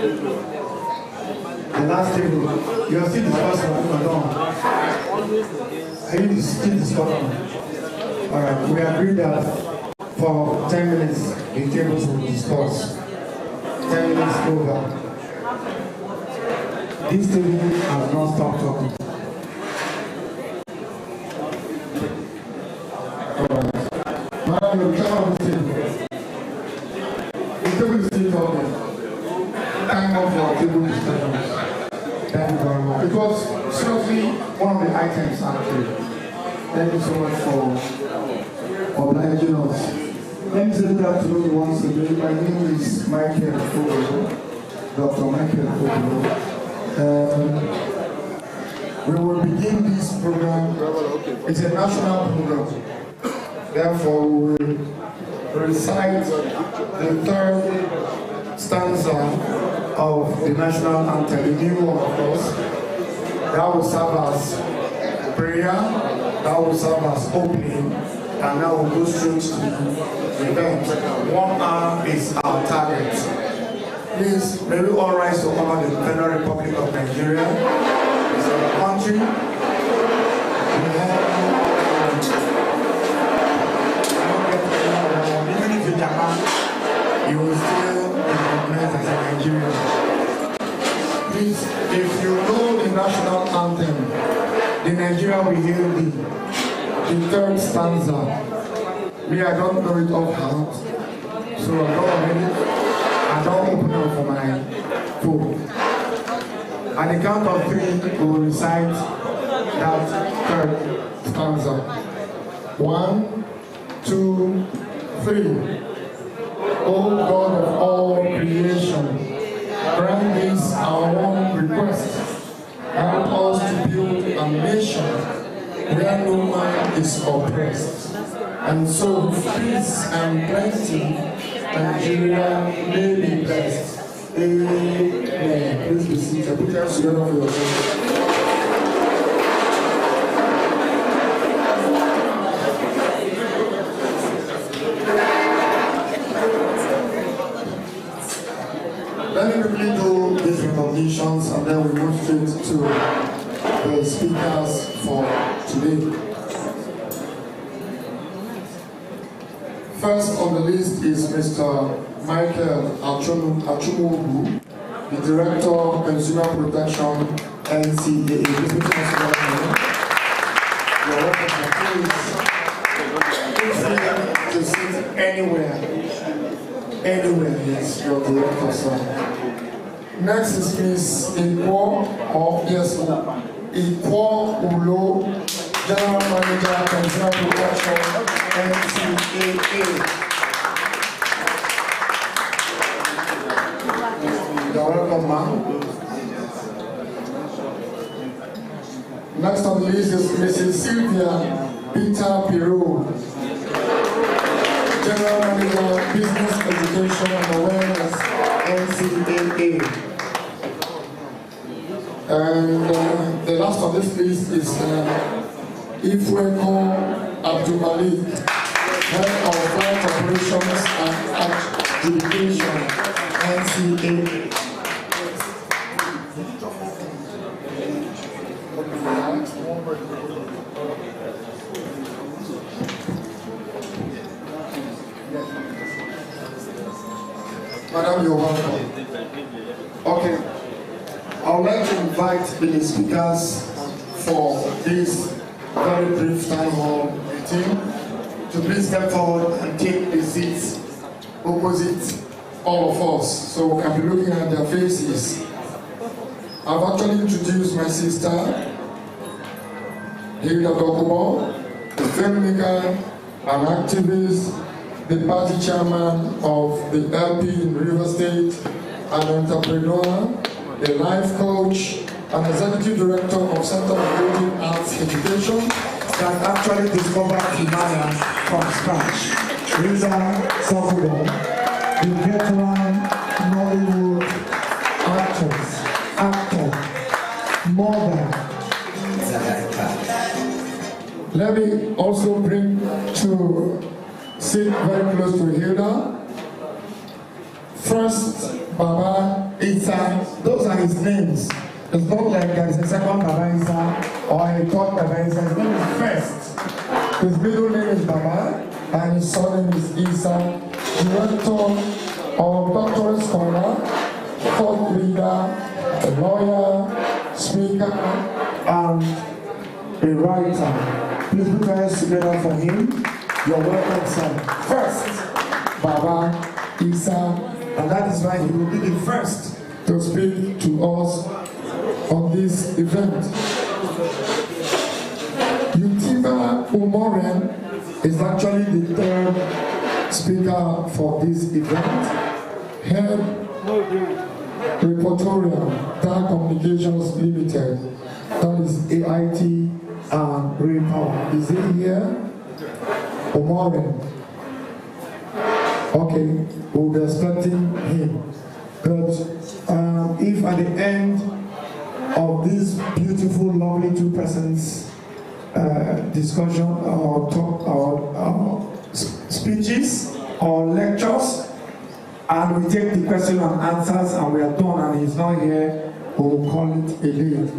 The last table, you are still discussing along. Are you still discussing? Alright, we agree that for 10 minutes the tables will discuss. 10 minutes over. This table has not stopped talking. Alright. Madam, you come on this table. The table is still talking. Time off your table discussions. Thank you very much. It was seriously one of the items actually. Thank you so much for obliging us. Let me say good afternoon once again. My name is Michael Fogolo, Dr. Michael Fogolo. We will begin this program. It's a national program. Therefore, we will recite the third stanza of the national anthem, the new one of course. That will serve as prayer, that will serve as opening, and now we'll go straight to the event. 1 hour is our target. Please, may we all rise to honor the Federal Republic of Nigeria. It's our country. Even if you're Japan, you will still be recognized as a Nigerian. Please, if you know the national anthem, the Nigeria will hear the third stanza. Me, I don't know it off heart, so I don't open up for my phone. At the count of 3, we will recite that third stanza. 1, 2, 3. O God of all creation, grant this our one request. Help us to build a nation where no man is oppressed. And so with peace and plenty, Nigeria may be blessed. Amen. Please be seated. Put your hands together for yourself. Let me quickly do these recognitions and then we move straight to the speakers for today. First on the list is Mr. Michael Achumubu, the Director of Consumer Protection, NCAA. You're welcome. Please to sit anywhere. Anywhere, yes, your director, sir. Next is Miss Ikwo, Ikwo Ulo, General Manager, Consumer Protection, NCAA. You're welcome, ma'am. Next on the list is Mrs. Sylvia Peter Pirou, General Manager, Business Education and Awareness, NCAA. And the last on this list is Ifweko Abdul Malik, Head of Flight Operations and Adjudication, NCAA. Madam, you're welcome. Okay. I would like to invite the speakers for this very brief time hall meeting to please step forward and take the seats opposite all of us so we can be looking at their faces. I've actually introduced my sister, Hilda Dokubo, the filmmaker, an activist, the party chairman of the LP in River State, an entrepreneur, a life coach, an executive director of Center for Creative Arts Education that actually discovered Himalaya from scratch. Reza Safudo, the veteran Nollywood actor, mother. Let me also bring to sit very close to Hilda. First, Baba those are his names. It's not like there is a second Baba Isa or a third Baba Isa. His name is first. His middle name is Baba and his surname is Isa. Director or doctoral scholar, thought leader, a lawyer, speaker, and a writer. Please put your hands together for him. You're welcome, sir. First, Baba Isa. And that is why he will be the first to speak to us on this event. Yutima Umoren is actually the third speaker for this event. Head Reportorial Telecommunications Limited, that is AIT and Repower. Is he here? Umoren. Okay, we'll be expecting him. But if at the end of this beautiful, lovely two persons discussion or talk or speeches or lectures, and we take the question and answers and we are done and he's not here, we will call it a day.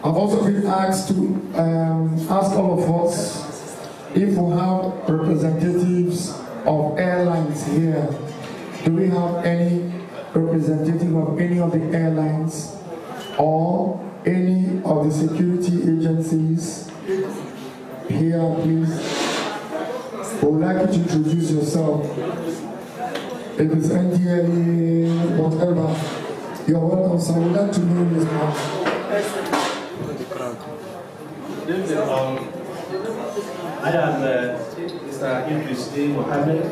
I've also been asked to ask all of us if we have representatives of airlines here. Do we have any representative of any of the airlines or any of the security agencies here, please? We would like you to introduce yourself. If it's NDA, whatever, you're welcome. So I would like to know this man. I am Mr. Idris D. Mohammed.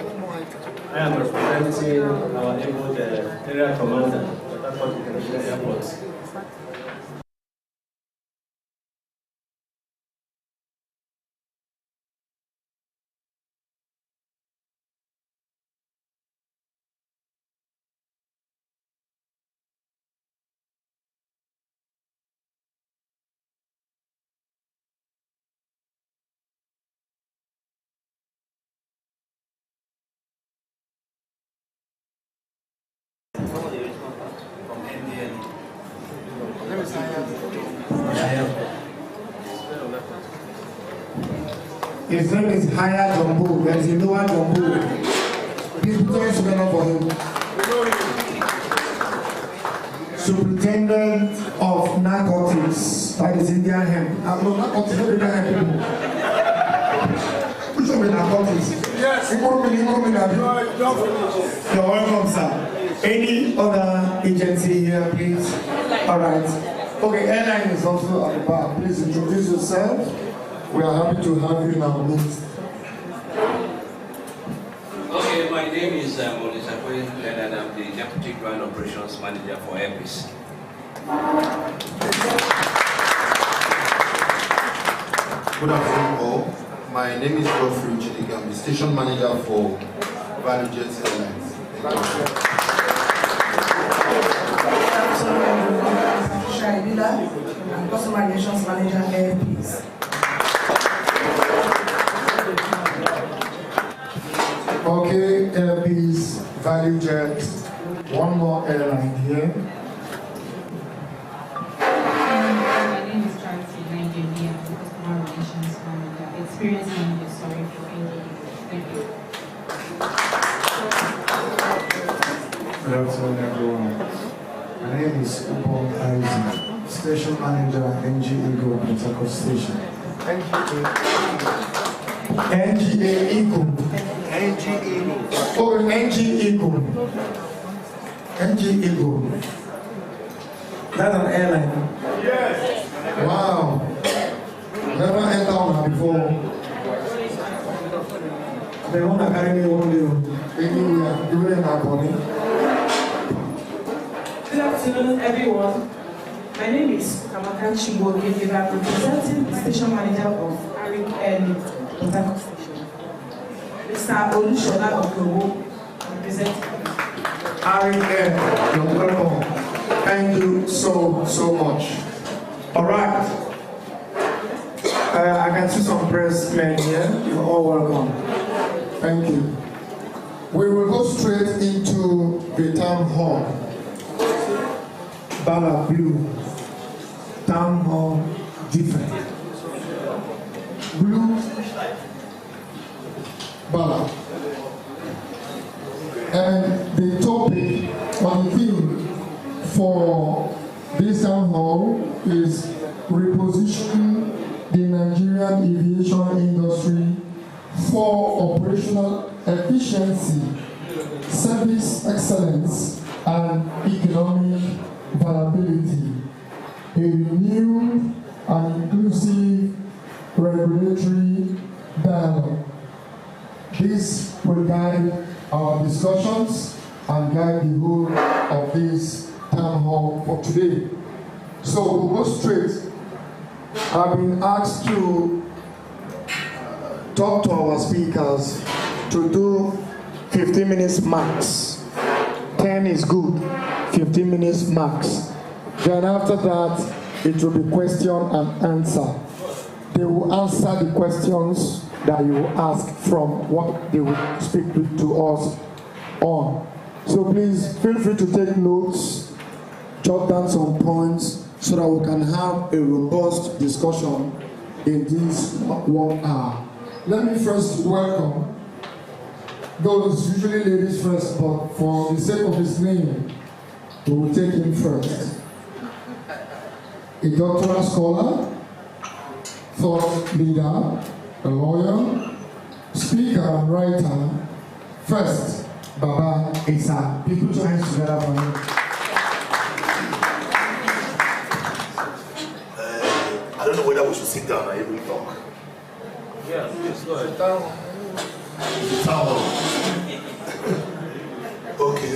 I am representing our able area commander at Airport International Airport. His name is Higher Jumbo. There is a lower Jumbo. Please put your hands together for him. Superintendent of Narcotics. That is Indian hemp. No, narcotics, not Indian hemp people. Which one is narcotics? Yes. You're welcome, sir. Any other agency here, please? Alright. Okay, airline is also at the back. Please introduce yourself. We are happy to have you in our midst. Okay, my name is Molisa Kwe, and I'm the Deputy Ground Operations Manager for Airpeace. Good afternoon all. My name is Godfrey Chidik. I'm the Station Manager for Value Jets Airlines. I'm Customer Relations Manager Airpeace. Okay, Airpeace, Value Jet, one more airline here. My name is Charity Nigeria, I'm the Customer Relations Manager, Experience Manager, sorry, for NGA. Thank you. Good afternoon, everyone. My name is Ubon Isaac, Station Manager, NG Eagle, Port Harcourt Station. NGA Eagle. Oh, NG Eagle. NG Eagle. That's an airline. Yes. Wow. Never entered one before. They want to carry me one day. Anywhere, even in our body. Good afternoon, everyone. My name is Kamaka Chiboke, and I'm representing the Station Manager of Arik Airlink, Port Harcourt Station. Mr. Olushola Okowo, representing Arik Air, you're welcome. Thank you so much. All right. I can see some press men here. You're all welcome. Thank you. We will go straight into the town hall. Bala blue, town hall different. Blue, Bala. And the topic on the theme for this town hall is repositioning the Nigerian aviation industry for operational efficiency, service excellence, and economic viability. A renewed and inclusive regulatory dialogue. This will guide our discussions and guide the whole of this town hall for today. So we'll go straight. I've been asked to talk to our speakers to do 15 minutes max. 10 is good, 15 minutes max. Then after that, it will be question and answer. They will answer the questions that you will ask from what they will speak to us on. So please feel free to take notes, jot down some points so that we can have a robust discussion in this 1 hour. Let me first welcome those, usually ladies first, but for the sake of his name, we will take him first. A doctoral scholar, thought leader, a lawyer, speaker and writer. First, Baba Isa. People put your hands together for him. I don't know whether we should sit down or even talk. Yeah, please go ahead. Okay,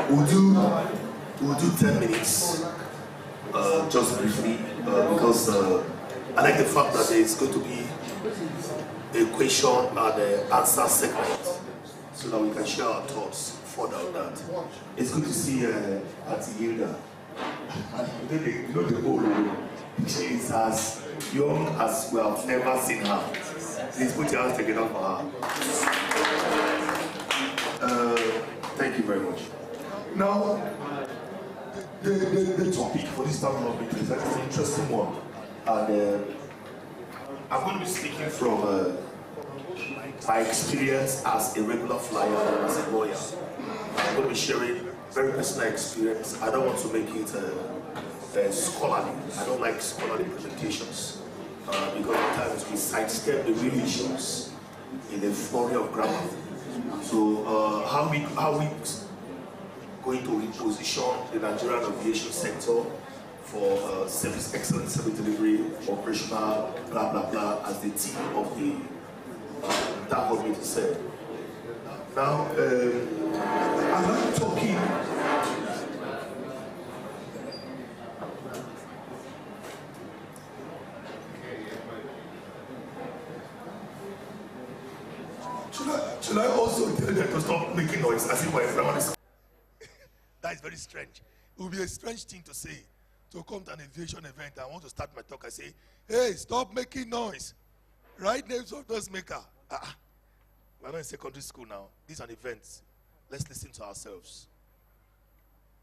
we'll do 10 minutes, just briefly, because I like the fact that there is going to be a question and answer segment, so that we can share our thoughts further on that. It's good to see Auntie Hilda. You know the old, she is as young as we have never seen her. Please put your hands together for her. Thank you very much. Now, the topic for this time of meeting is an interesting one. And I'm going to be speaking from my experience as a regular flyer and as a lawyer. I'm going to be sharing very personal experience. I don't want to make it scholarly. I don't like scholarly presentations because at times we sidestep the real issues in a flurry of grammar. So how we going to reposition the Nigerian aviation sector for service excellence, service delivery, operational, blah blah blah, as the theme of the that what meeting said. Now, I'm not talking. Should I also tell them to stop making noise as if my friend is? That is very strange. It would be a strange thing to say, to come to an aviation event and I want to start my talk. I say, hey, stop making noise. Write names of those makers. We're not in secondary school now. These are events. Let's listen to ourselves.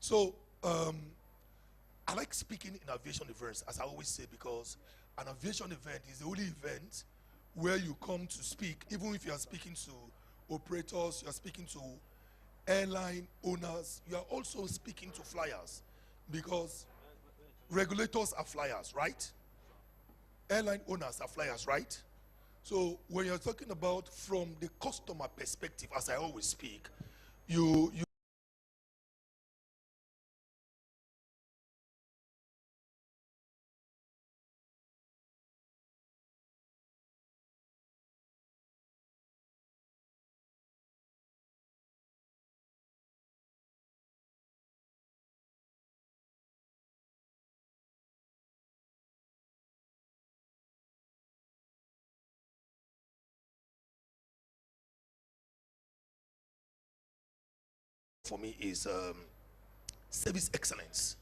So, I like speaking in aviation events, as I always say, because an aviation event is the only event where you come to speak, even if you are speaking to operators, you are speaking to airline owners, you are also speaking to flyers, because regulators are flyers, right? Airline owners are flyers, right? So when you're talking about from the customer perspective, as I always speak, you for me is service excellence.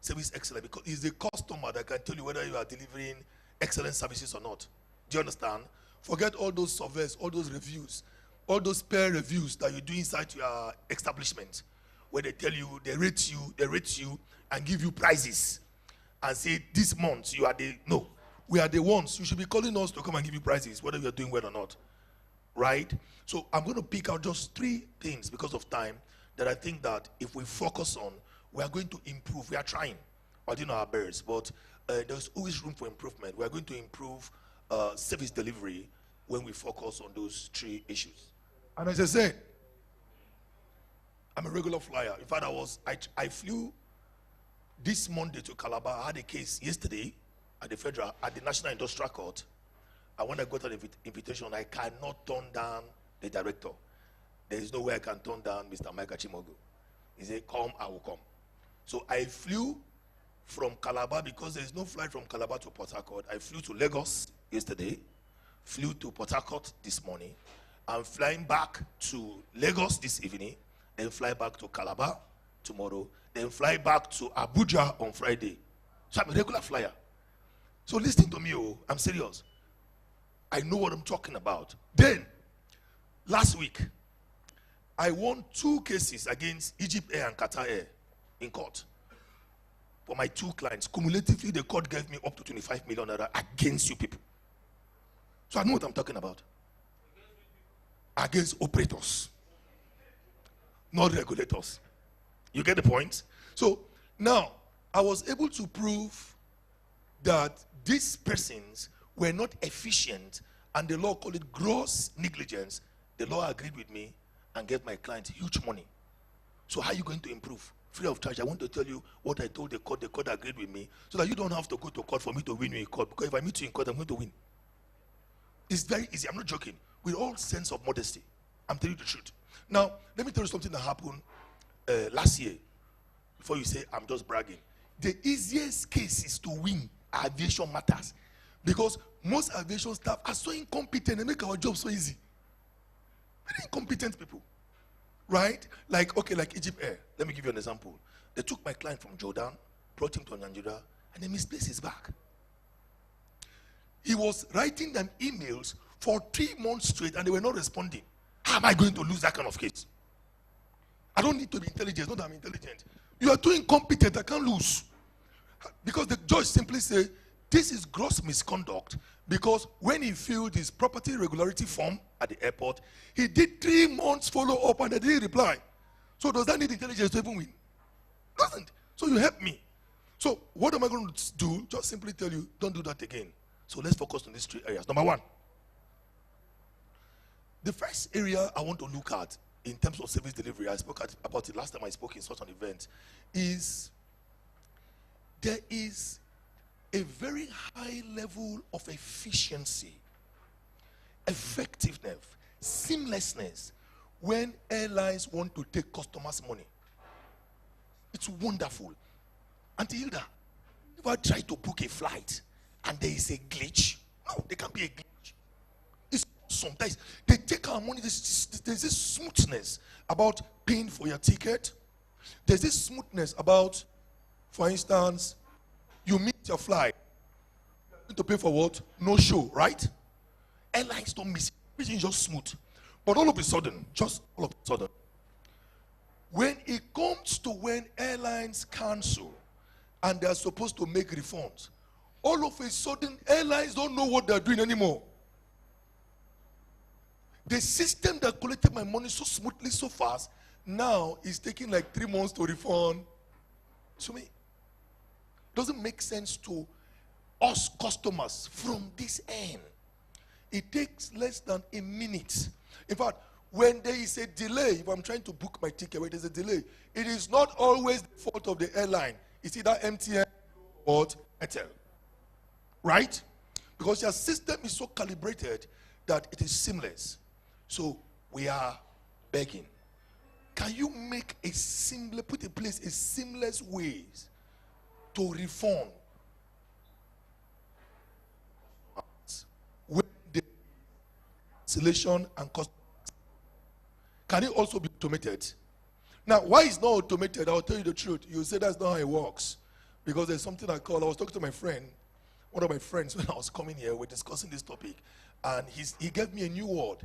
Service excellence, because it's the customer that can tell you whether you are delivering excellent services or not. Do you understand? Forget all those surveys, all those reviews, all those peer reviews that you do inside your establishment. where they tell you, they rate you, and give you prizes, and say this month you are the no. We are the ones. You should be calling us to come and give you prizes, whether you are doing well or not, right? So I'm going to pick out just 3 things because of time that I think that if we focus on, we are going to improve. We are trying, but you know our best, but there's always room for improvement. We are going to improve service delivery when we focus on those 3 issues. And as I said, I'm a regular flyer. In fact, I flew this Monday to Calabar. I had a case yesterday at the National Industrial Court. And when I got an invitation, I cannot turn down the director. There is no way I can turn down Mr. Michael Chimogo. He said, come, I will come. So I flew from Calabar because there is no flight from Calabar to Port Harcourt. I flew to Lagos yesterday, flew to Port Harcourt this morning. I'm flying back to Lagos this evening, then fly back to Calabar tomorrow, then fly back to Abuja on Friday. So I'm a regular flyer. So listen to me, I'm serious. I know what I'm talking about. Then, last week, I won 2 cases against Egypt Air and Qatar Air in court. For my 2 clients, cumulatively, the court gave me up to 25 million naira against you people. So I know what I'm talking about. Against operators, not regulators. You get the point? So now, I was able to prove that these persons were not efficient, and the law called it gross negligence. The law agreed with me and gave my client huge money. So how are you going to improve? Free of charge. I want to tell you what I told the court agreed with me, so that you don't have to go to court for me to win you in court, because if I meet you in court, I'm going to win. It's very easy. I'm not joking. With all sense of modesty, I'm telling you the truth. Now, let me tell you something that happened last year, before you say I'm just bragging. The easiest cases to win are aviation matters, because most aviation staff are so incompetent. They make our job so easy. Very incompetent people, right? Like Egypt Air. Let me give you an example. They took my client from Jordan, brought him to Nigeria, and they misplaced his bag. He was writing them emails for 3 months straight, and they were not responding. How am I going to lose that kind of case? I don't need to be intelligent. Not that I'm intelligent. You are too incompetent. I can't lose. Because the judge simply said, this is gross misconduct, because when he filled his property regularity form at the airport, he did 3 months follow-up and they didn't reply. So does that need intelligence to even win? Doesn't. So you help me. So what am I going to do? Just simply tell you, don't do that again. So let's focus on these 3 areas. Number 1. The first area I want to look at in terms of service delivery, I spoke about it last time I spoke in such an event, is there is a very high level of efficiency, effectiveness, seamlessness when airlines want to take customers' money. It's wonderful. Auntie Hilda, if I try to book a flight and there is a glitch, no, there can't be a glitch. It's sometimes they take our money. There's this smoothness about paying for your ticket. There's this smoothness about, for instance, you miss your flight. You're going to pay for what? No show, right? Airlines don't miss it. Everything is just smooth. But all of a sudden, when it comes to when airlines cancel and they're supposed to make refunds, all of a sudden, airlines don't know what they're doing anymore. The system that collected my money so smoothly, so fast, now is taking like 3 months to refund to me. Doesn't make sense to us customers from this end. It takes less than a minute. In fact, when there is a delay, if I'm trying to book my ticket, where there's a delay, it is not always the fault of the airline. It's either MTN or Airtel. Right? Because your system is so calibrated that it is seamless. So we are begging. Can you make a seamless, put in place a seamless ways to refund when the cancellation and cost? Can it also be automated? Now, why it's not automated? I'll tell you the truth. You say that's not how it works. Because there's something I was talking to my friend, one of my friends, when I was coming here, we're discussing this topic, and he gave me a new word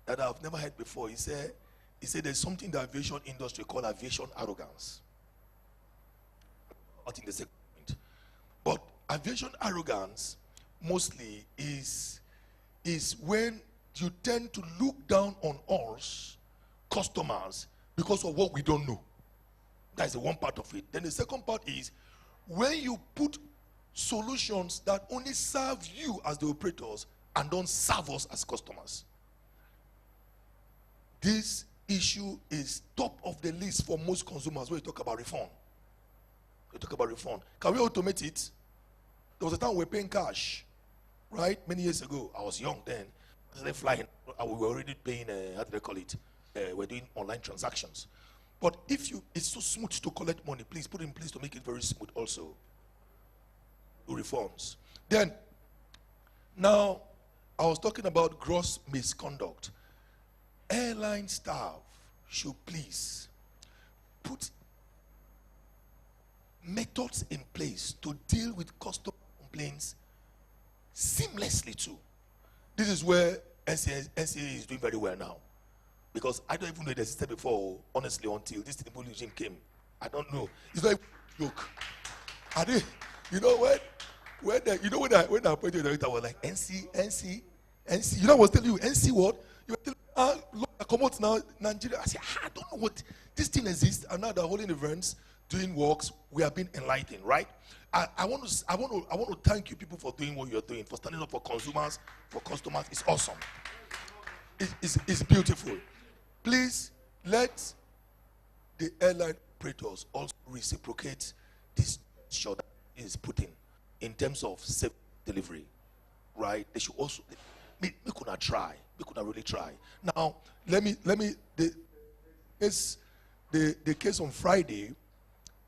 that I've never heard before. He said, he said there's something in the aviation industry called aviation arrogance. Not in the second point. But aviation arrogance mostly is when you tend to look down on us, customers, because of what we don't know. That's the one part of it. Then the second part is when you put solutions that only serve you as the operators and don't serve us as customers. This issue is top of the list for most consumers when you talk about refund. You talk about refund. Can we automate it? There was a time we were paying cash, right? Many years ago. I was young then. I started flying. We were already paying, how do they call it? We're doing online transactions. But if it's so smooth to collect money, please put it in place to make it very smooth also. Do reforms. Then, now, I was talking about gross misconduct. Airline staff should please put methods in place to deal with customer complaints seamlessly too. This is where NCA is doing very well now. Because I don't even know it existed before, honestly, until this Tinubu regime came. I don't know. It's not a joke. You know when I appointed the director, I was like, NC. You know what I was telling you? NC what? You were telling me, look, come out now, Nigeria. I said, I don't know what this thing exists. And now they're holding events, doing works. We have been enlightened, right? I want to thank you people for doing what you're doing, for standing up for consumers, for customers. It's awesome. It's beautiful. Please let the airline operators also reciprocate this shot that is put in terms of safe delivery, right? They should also we could not try. We could not really try. Now the case on Friday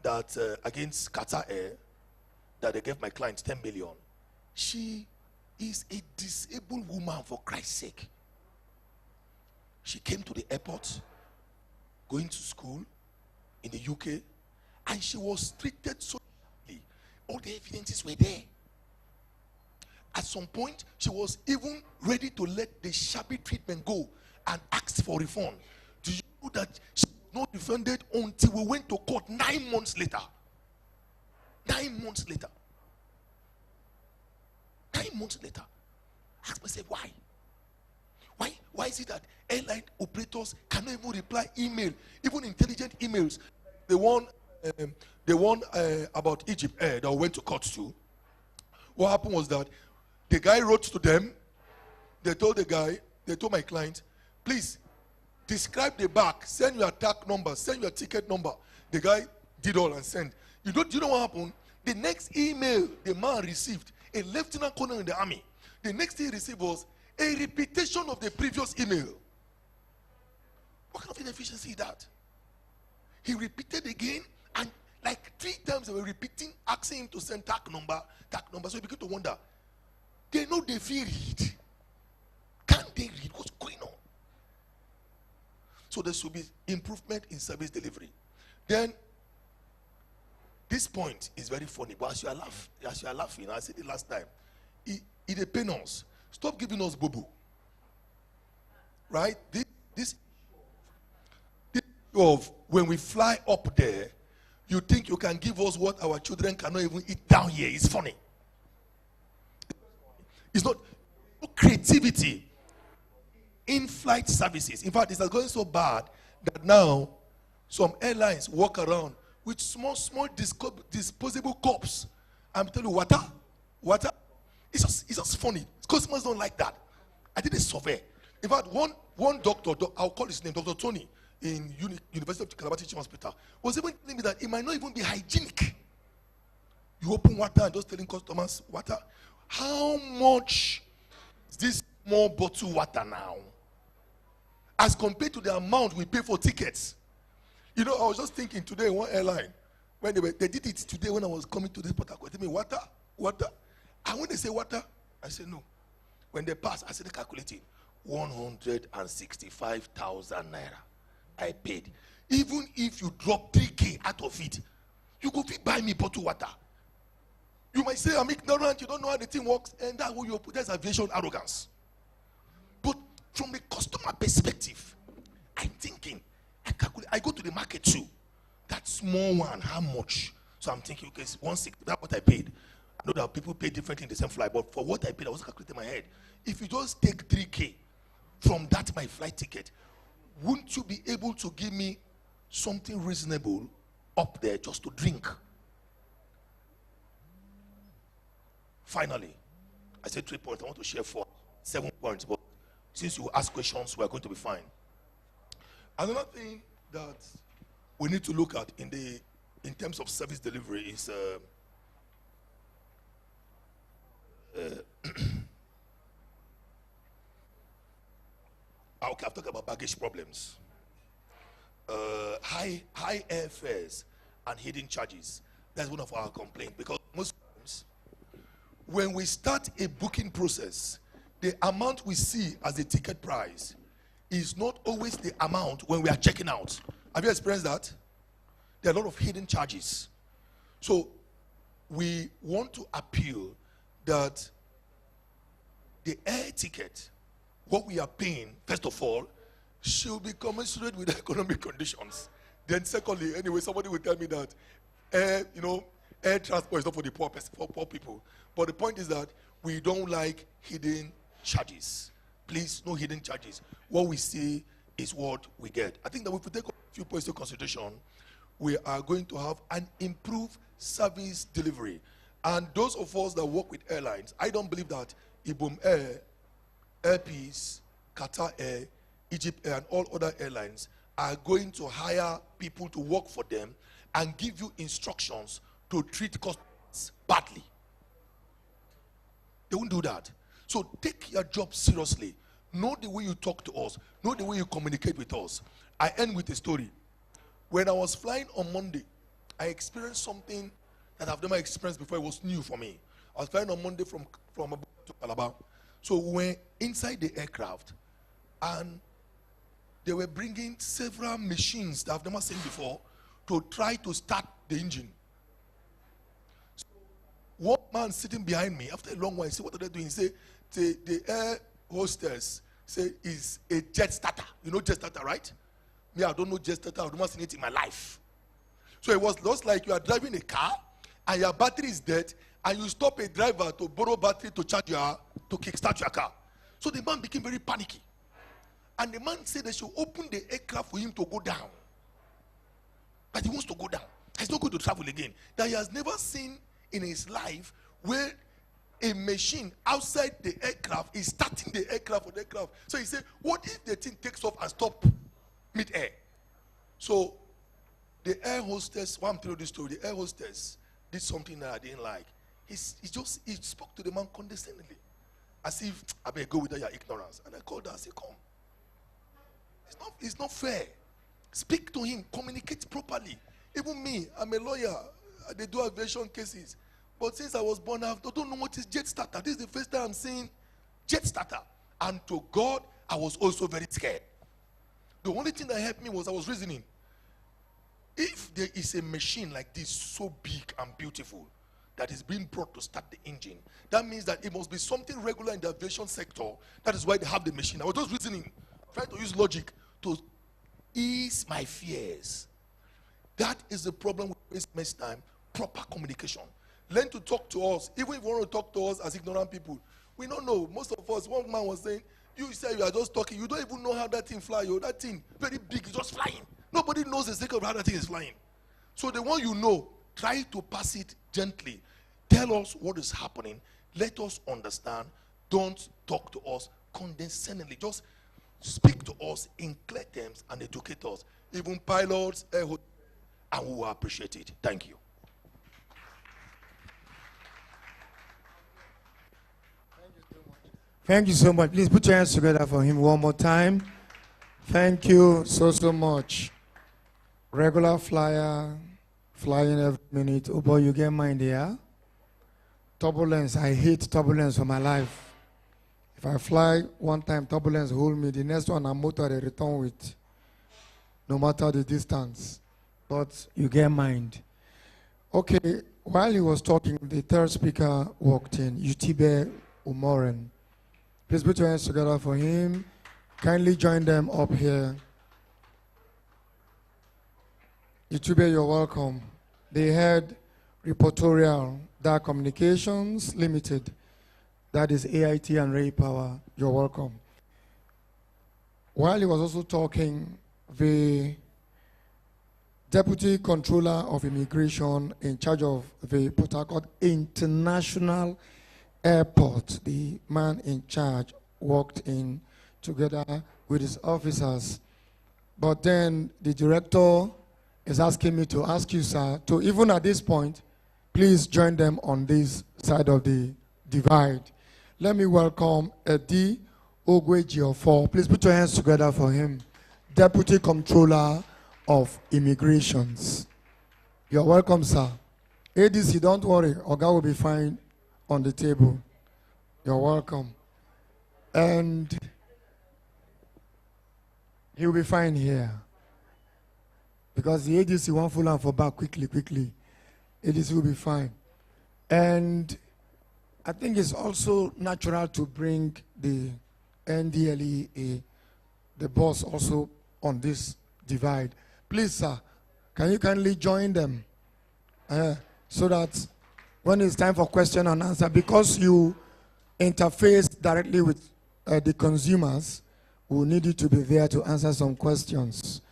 that against Qatar Air that they gave my client 10 million. She is a disabled woman, for Christ's sake. She came to the airport, going to school in the UK, and she was treated so badly. All the evidences were there. At some point, she was even ready to let the shabby treatment go and ask for refund. Do you know that she was not refunded until we went to court 9 months later? 9 months later. 9 months later. Ask myself, why? Why is it that airline operators cannot even reply email, even intelligent emails? The one about Egypt Air that went to court too. What happened was that the guy wrote to them. They told my client, please describe the bag, send your tag number, send your ticket number. The guy did all and sent. You know what happened? The next email the man received, a lieutenant colonel in the army, the next thing he received was a repetition of the previous email. What kind of inefficiency is that? He repeated again, and like 3 times they were repeating, asking him to send tag number. So he began to wonder, they know they feel read. Can't they read what's going on? So there should be improvement in service delivery. Then this point is very funny, but as you are laughing, I said it last time. It a pain us. Stop giving us boo-boo. Right? This of when we fly up there, you think you can give us what our children cannot even eat down here. It's funny. It's not creativity in flight services. In fact, it's going so bad that now some airlines walk around with small disposable cups. I'm telling you, water. It's just funny. Customers don't like that. I did a survey. In fact, one doctor, I'll call his name, Dr. Tony, in University of Calabar Teaching Hospital, was even telling me that it might not even be hygienic. You open water and just telling customers water. How much is this small bottle water now? As compared to the amount we pay for tickets. You know, I was just thinking today, one airline, when they did it today when I was coming to this Port Harcourt, they told me water. And when they say water, I say no. When they pass, I said they calculated 165,000 naira. I paid. Even if you drop 3K out of it, you go buy me bottle water. You might say I'm ignorant, you don't know how the thing works, and that's what that's aviation arrogance. But from the customer perspective, I'm thinking, I calculate, I go to the market too. That small one, how much? So I'm thinking, okay, it's 160, that's what I paid. I know that people pay differently in the same flight, but for what I paid, I was calculating in my head. If you just take 3K from that my flight ticket, wouldn't you be able to give me something reasonable up there just to drink? Finally, I said 3 points. I want to share 7 points, but since you ask questions, we are going to be fine. Another thing that we need to look at in terms of service delivery is okay, I've talked about baggage problems. High airfares and hidden charges. That's one of our complaints, because most times when we start a booking process, the amount we see as the ticket price is not always the amount when we are checking out. Have you experienced that? There are a lot of hidden charges. So we want to appeal that the air ticket, what we are paying, first of all, should be commensurate with economic conditions. Then secondly, anyway, somebody will tell me that air transport is not for the poor people. But the point is that we don't like hidden charges. Please, no hidden charges. What we see is what we get. I think that if we take a few points into consideration, we are going to have an improved service delivery. And those of us that work with airlines, I don't believe that Ibom Air, Air Peace, Qatar Air, Egypt Air, and all other airlines are going to hire people to work for them and give you instructions to treat customers badly. They won't do that. So take your job seriously. Know the way you talk to us. Know the way you communicate with us. I end with a story. When I was flying on Monday, I experienced something that I've never experienced before. It was new for me. I was flying on Monday from Abuja to Calabar. So we were inside the aircraft, and they were bringing several machines that I've never seen before to try to start the engine. So one man sitting behind me, after a long while, he said, what are they doing? He said, the air hostess said, is a jet starter. You know jet starter, right? Me, I don't know jet starter. I've never seen it in my life. So it was just like you are driving a car, and your battery is dead, and you stop a driver to borrow battery to charge to kickstart your car. So the man became very panicky. And the man said they should open the aircraft for him to go down. But he wants to go down. He's not going to travel again. That he has never seen in his life where a machine outside the aircraft is starting the aircraft for the aircraft. So he said, what if the thing takes off and stop mid-air? So the air hostess, while I'm telling this story, the air hostess did something that I didn't like. He spoke to the man condescendingly, as if, I better go with your ignorance. And I called her and said, come. It's not fair. Speak to him, communicate properly. Even me, I'm a lawyer. They do aviation cases. But since I was born, I don't know what is jet starter. This is the first time I'm seeing jet starter. And to God, I was also very scared. The only thing that helped me was I was reasoning. If there is a machine like this, so big and beautiful, that is being brought to start the engine, that means that it must be something regular in the aviation sector. That is why they have the machine. I was just reasoning, trying to use logic to ease my fears. That is the problem with waste next time. Proper communication. Learn to talk to us. Even if you want to talk to us as ignorant people, we don't know. Most of us, one man was saying, you say you are just talking, you don't even know how that thing flies. That thing, very big, is just flying. Nobody knows the secret of how that thing is flying. So the one you know, try to pass it gently. Tell us what is happening. Let us understand. Don't talk to us condescendingly. Just speak to us in clear terms and educate us. Even pilots, and we will appreciate it. Thank you. Thank you so much. Please put your hands together for him one more time. Thank you so much. Regular flyer, flying every minute. Oh boy, you get mine there. Turbulence, I hate turbulence for my life. If I fly one time, turbulence hold me. The next one, I'm motor, I return with. No matter the distance. But you get mind. Okay, while he was talking, the third speaker walked in, Utibe Umoren. Please put your hands together for him. Kindly join them up here Itube, you're welcome. The head reportorial, Dark Communications Limited, that is AIT and Ray Power, you're welcome. While he was also talking, the Deputy Controller of Immigration in charge of the Port Harcourt International Airport, the man in charge, walked in together with his officers. But then the director is asking me to ask you, sir, to even at this point, please join them on this side of the divide. Let me welcome Eddie Ogwejiofo. Please put your hands together for him. Deputy Controller of Immigrations. You're welcome, sir. ADC, don't worry. Oga will be fine on the table. You're welcome. And he will be fine here. Because the ADC won't full and for back quickly. ADC will be fine. And I think it's also natural to bring the NDLEA, the boss, also on this divide. Please, sir, can you kindly join them so that when it's time for question and answer, because you interface directly with the consumers, we'll need you to be there to answer some questions.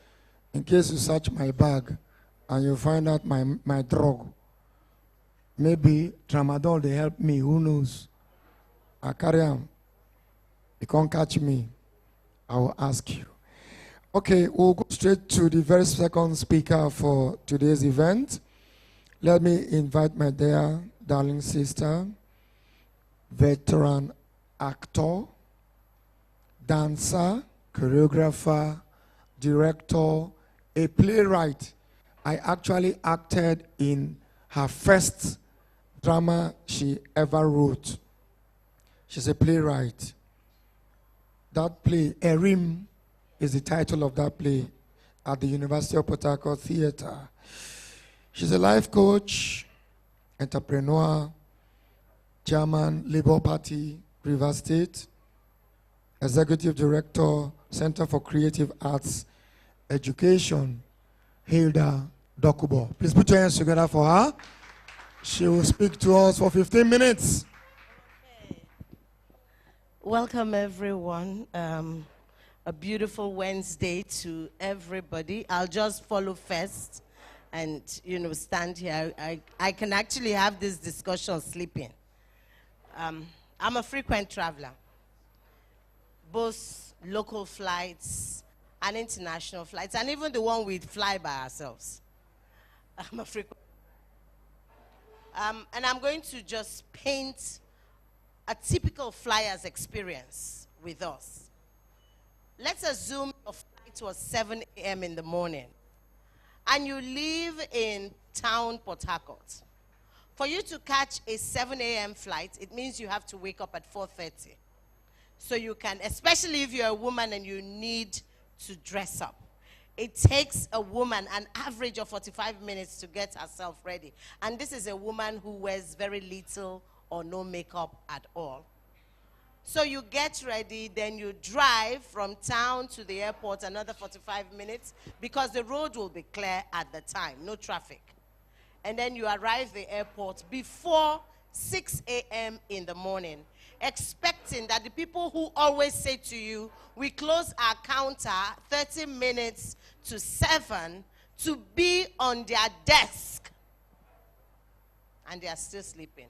In case you search my bag and you find out my drug, maybe tramadol, they help me, who knows? I carry on. You can't catch me. I will ask you. Okay, we'll go straight to the very second speaker for today's event. Let me invite my dear, darling sister, veteran actor, dancer, choreographer, director, a playwright. I actually acted in her first drama she ever wrote. She's a playwright. That play, Erim, is the title of that play at the University of Port Harcourt Theatre. She's a life coach, entrepreneur, chairman, Labour Party, Rivers State, executive director, Center for Creative Arts Education, Hilda Dokubo. Please put your hands together for her. She will speak to us for 15 minutes. Welcome, everyone. A beautiful Wednesday to everybody. I'll just follow first and, stand here. I can actually have this discussion sleeping. I'm a frequent traveler, both local flights and international flights, and even the one we fly by ourselves. I'm a frequent. And I'm going to just paint a typical flyer's experience with us. Let's assume your flight was 7 a.m. in the morning, and you live in town, Port Harcourt. For you to catch a 7 a.m. flight, it means you have to wake up at 4:30. So you can, especially if you're a woman and you need to dress up. It takes a woman an average of 45 minutes to get herself ready. And this is a woman who wears very little or no makeup at all. So you get ready, then you drive from town to the airport another 45 minutes because the road will be clear at the time, no traffic. And then you arrive at the airport before 6 a.m. in the morning, expecting that the people who always say to you, we close our counter 30 minutes to 7, to be on their desk. And they are still sleeping.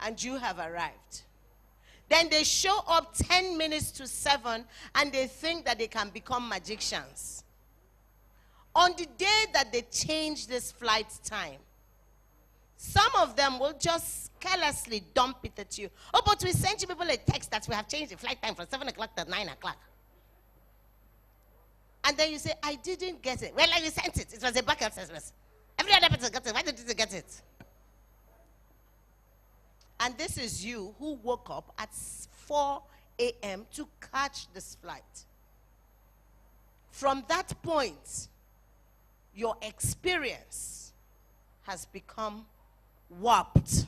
And you have arrived. Then they show up 10 minutes to 7 and they think that they can become magicians. On the day that they change this flight time, some of them will just carelessly dump it at you. Oh, but we sent you people a text that we have changed the flight time from 7 o'clock to 9 o'clock. And then you say, I didn't get it. Well, you sent it. It was a backup service. Every other person got it. Why didn't you get it? And this is you who woke up at 4 a.m. to catch this flight. From that point, your experience has become warped.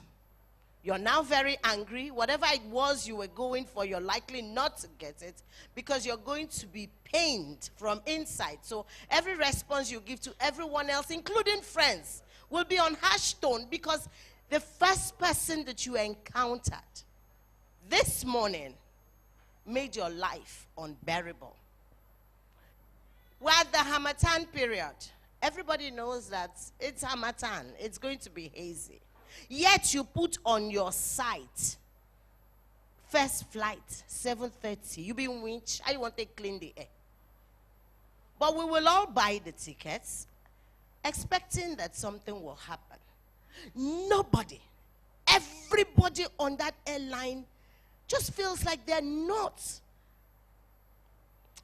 You're now very angry. Whatever it was you were going for, you're likely not to get it because you're going to be pained from inside. So every response you give to everyone else, including friends, will be on harsh tone because the first person that you encountered this morning made your life unbearable. We're at the Harmattan period. Everybody knows that it's Harmattan. It's going to be hazy. Yet you put on your site, first flight, 7:30. You be winch. I want to clean the air. But we will all buy the tickets, expecting that something will happen. Nobody, everybody on that airline just feels like they're not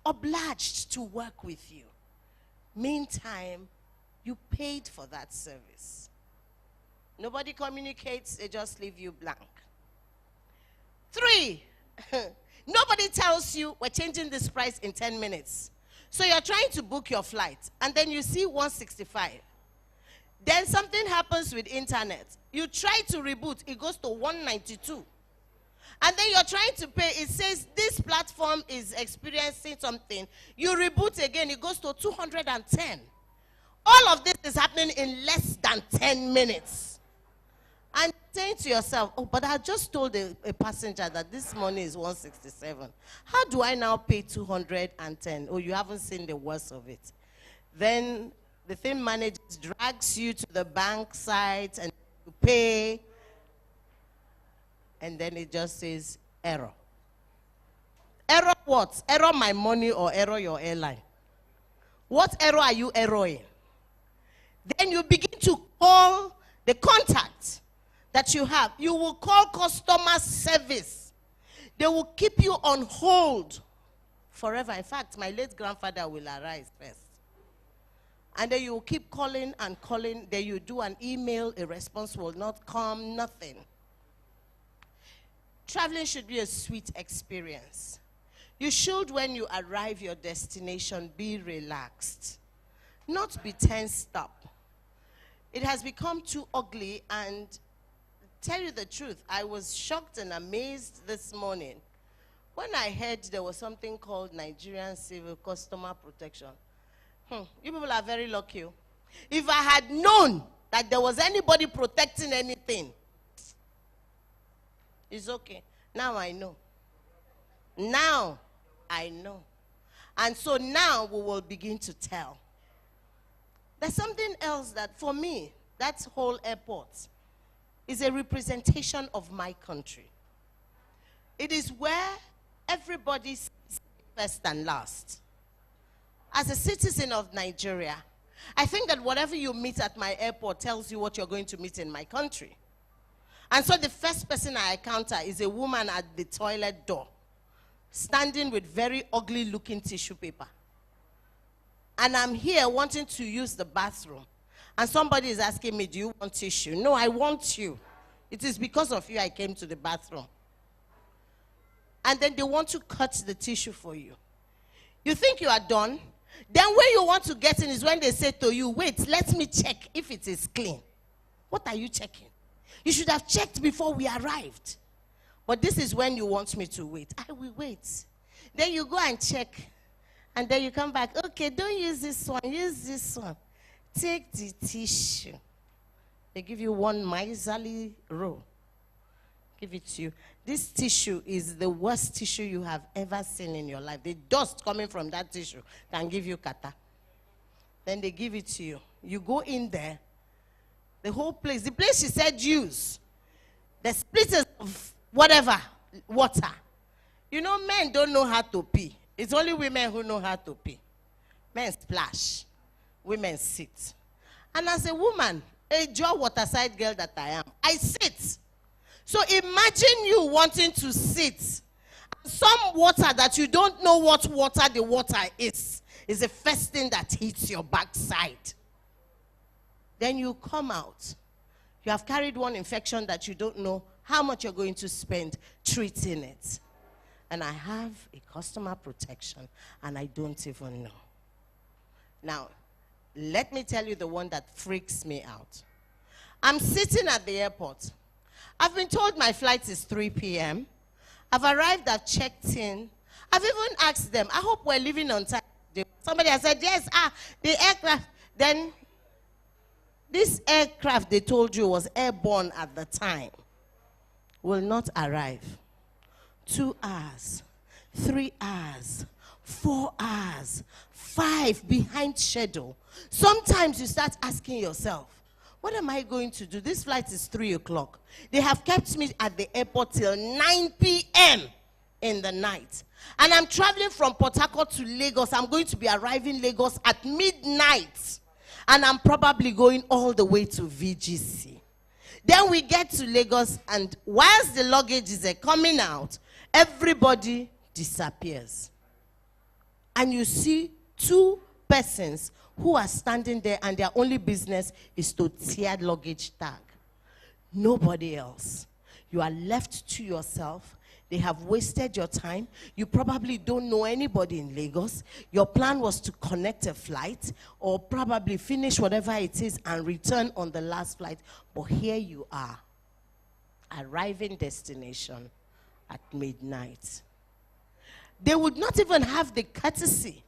obliged to work with you. Meantime, you paid for that service. Nobody communicates, they just leave you blank. 3, nobody tells you we're changing this price in 10 minutes. So you're trying to book your flight, and then you see 165. Then something happens with internet. You try to reboot, it goes to 192. And then you're trying to pay, it says this platform is experiencing something. You reboot again, it goes to 210. All of this is happening in less than 10 minutes. And saying to yourself, oh, but I just told a passenger that this money is 167. How do I now pay 210? Oh, you haven't seen the worst of it. Then the thing manager drags you to the bank site and you pay. And then it just says error. Error what? Error my money or error your airline? What error are you erroring? Then you begin to call the contact that you have. You will call customer service. They will keep you on hold forever. In fact, my late grandfather will arise first. And then you will keep calling and calling. Then you do an email, a response will not come, nothing. Traveling should be a sweet experience. You should, when you arrive your destination, be relaxed, not be tensed up. It has become too ugly, and tell you the truth, I was shocked and amazed this morning when I heard there was something called Nigerian Civil Customer Protection. You people are very lucky. If I had known that there was anybody protecting anything, it's okay. Now I know. Now I know. And so now we will begin to tell. There's something else that, for me, that whole airport is a representation of my country. It is where everybody sees first and last. As a citizen of Nigeria, I think that whatever you meet at my airport tells you what you're going to meet in my country. And so the first person I encounter is a woman at the toilet door, standing with very ugly looking tissue paper. And I'm here wanting to use the bathroom. And somebody is asking me, do you want tissue? No, I want you. It is because of you I came to the bathroom. And then they want to cut the tissue for you. You think you are done? Then when you want to get in is when they say to you, wait, let me check if it is clean. What are you checking? You should have checked before we arrived. But this is when you want me to wait. I will wait. Then you go and check. And then you come back. Okay, don't use this one. Use this one. Take the tissue. They give you one miserly roll. Give it to you. This tissue is the worst tissue you have ever seen in your life. The dust coming from that tissue can give you kata. Then they give it to you. You go in there. The whole place, the place she said use, the splitters of whatever, water. You know, men don't know how to pee. It's only women who know how to pee. Men splash, women sit. And as a woman, a jaw waterside girl that I am, I sit. So imagine you wanting to sit. Some water that you don't know what water the water is the first thing that hits your backside. Then you come out. You have carried one infection that you don't know how much you're going to spend treating it. And I have a customer protection, and I don't even know. Now, let me tell you the one that freaks me out. I'm sitting at the airport, I've been told my flight is 3 p.m. I've arrived, I've checked in. I've even asked them, I hope we're leaving on time. Somebody has said, yes, the aircraft. Then this aircraft they told you was airborne at the time will not arrive. 2 hours, 3 hours, 4 hours, 5 behind schedule. Sometimes you start asking yourself, what am I going to do? This flight is 3 o'clock. They have kept me at the airport till 9 p.m. in the night. And I'm traveling from Port Harcourt to Lagos. I'm going to be arriving Lagos at midnight. And I'm probably going all the way to VGC. Then we get to Lagos, and whilst the luggage is coming out, everybody disappears. And you see 2 persons who are standing there, and their only business is to tear luggage tag. Nobody else. You are left to yourself. They have wasted your time. You probably don't know anybody in Lagos. Your plan was to connect a flight or probably finish whatever it is and return on the last flight. But here you are, arriving destination at midnight. They would not even have the courtesy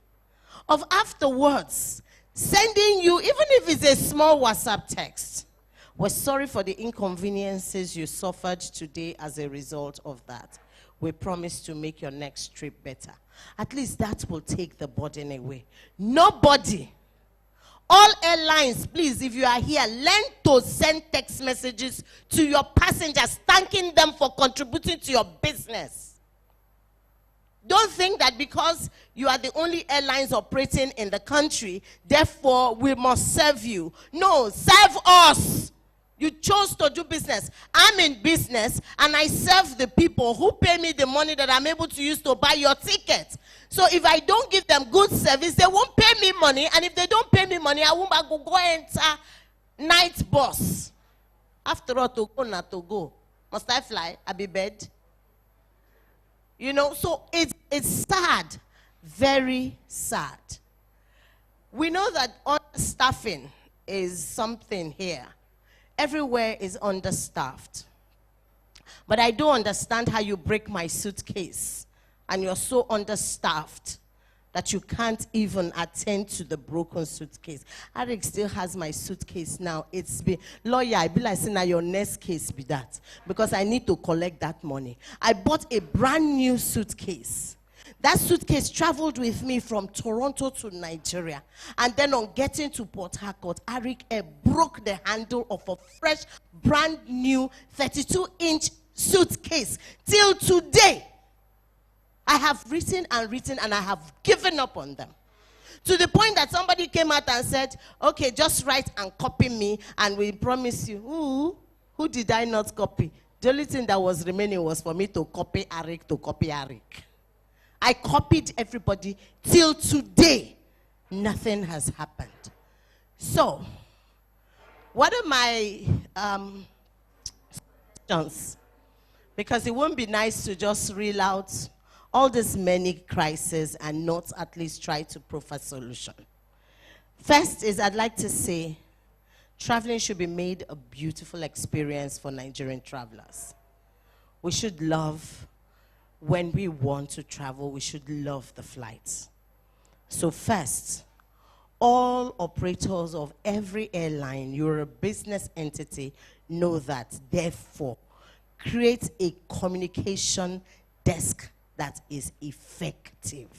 of afterwards sending you, even if it's a small WhatsApp text, we're sorry for the inconveniences you suffered today as a result of that. We promise to make your next trip better. At least that will take the burden away. Nobody. All airlines, please, if you are here, learn to send text messages to your passengers, thanking them for contributing to your business. Don't think that because you are the only airlines operating in the country, therefore we must serve you. No, serve us. You chose to do business. I'm in business, and I serve the people who pay me the money that I'm able to use to buy your ticket. So if I don't give them good service, they won't pay me money. And if they don't pay me money, I won't go enter night bus. After all, to go, not to go. Must I fly? I be bed. You know, so it's sad. Very sad. We know that understaffing is something here. Everywhere is understaffed. But I don't understand how you break my suitcase and you're so understaffed that you can't even attend to the broken suitcase. Eric still has my suitcase now. It's been, lawyer, I be like saying now your next case be that. Because I need to collect that money. I bought a brand new suitcase. That suitcase traveled with me from Toronto to Nigeria. And then on getting to Port Harcourt, Eric broke the handle of a fresh, brand new 32-inch suitcase. Till today, I have written and I have given up on them. To the point that somebody came out and said, okay, just write and copy me and we promise you. Who did I not copy? The only thing that was remaining was for me to copy Eric to copy Eric. I copied everybody. Till today, nothing has happened. So, what are my suggestions? Because it won't be nice to just reel out all these many crises and not at least try to provide a solution. First is I'd like to say traveling should be made a beautiful experience for Nigerian travelers. We should love. When we want to travel, we should love the flights. So first, all operators of every airline, you're a business entity, know that. Therefore, create a communication desk that is effective.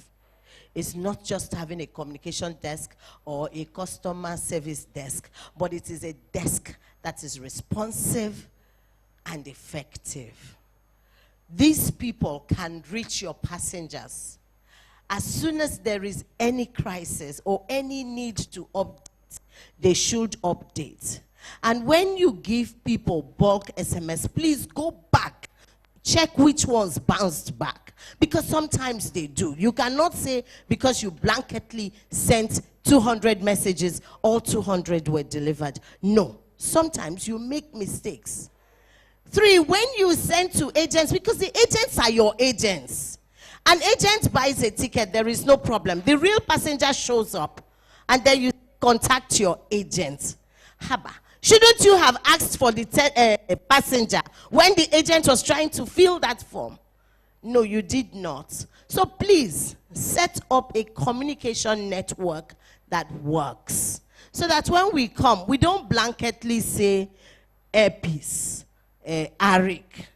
It's not just having a communication desk or a customer service desk, but it is a desk that is responsive and effective. These people can reach your passengers. As soon as there is any crisis or any need to update, they should update. And when you give people bulk SMS, please go back. Check which ones bounced back. Because sometimes they do. You cannot say because you blanketly sent 200 messages, all 200 were delivered. No. Sometimes you make mistakes. 3, when you send to agents, because the agents are your agents. An agent buys a ticket, there is no problem. The real passenger shows up, and then you contact your agent. Haba, Shouldn't you have asked for the passenger when the agent was trying to fill that form? No, you did not. So please set up a communication network that works, so that when we come, we don't blanketly say Airpeace, ARIC,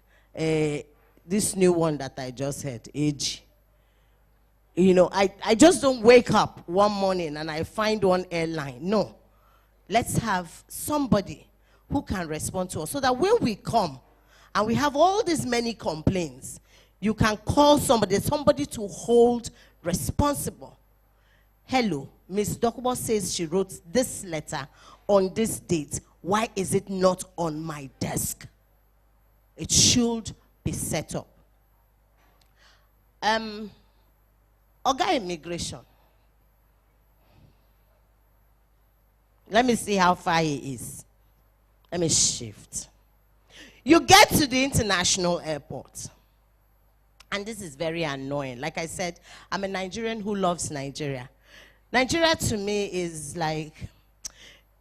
this new one that I just heard, AG. You know, I just don't wake up one morning and I find one airline. No. Let's have somebody who can respond to us, so that when we come and we have all these many complaints, you can call somebody to hold responsible. Hello, Ms. Dokubo says she wrote this letter on this date. Why is it not on my desk? It should be set up. Oga Immigration. Let me see how far he is. Let me shift. You get to the international airport. And this is very annoying. Like I said, I'm a Nigerian who loves Nigeria. Nigeria to me is like,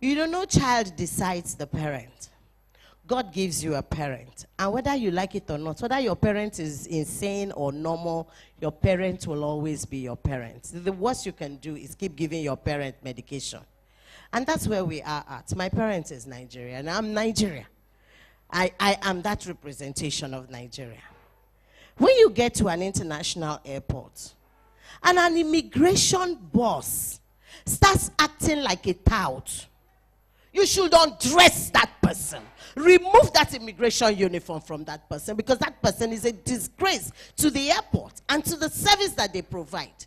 you don't know, child decides the parent. God gives you a parent. And whether you like it or not, whether your parent is insane or normal, your parent will always be your parent. The worst you can do is keep giving your parent medication. And that's where we are at. My parent is Nigerian. I'm Nigeria. I am that representation of Nigeria. When you get to an international airport and an immigration boss starts acting like a tout, you should undress that person. Remove that immigration uniform from that person, because that person is a disgrace to the airport and to the service that they provide.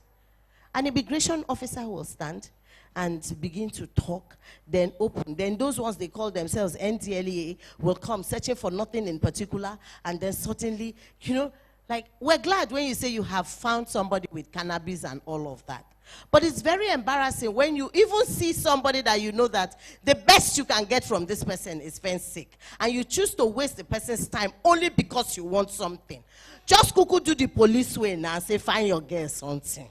An immigration officer will stand and begin to talk, then open. Then those ones they call themselves NDLEA will come searching for nothing in particular, and then suddenly, you know, like, we're glad when you say you have found somebody with cannabis and all of that. But it's very embarrassing when you even see somebody that you know that the best you can get from this person is fence sick, and you choose to waste the person's time only because you want something. Just cuckoo do the police way now and say, find your girl something.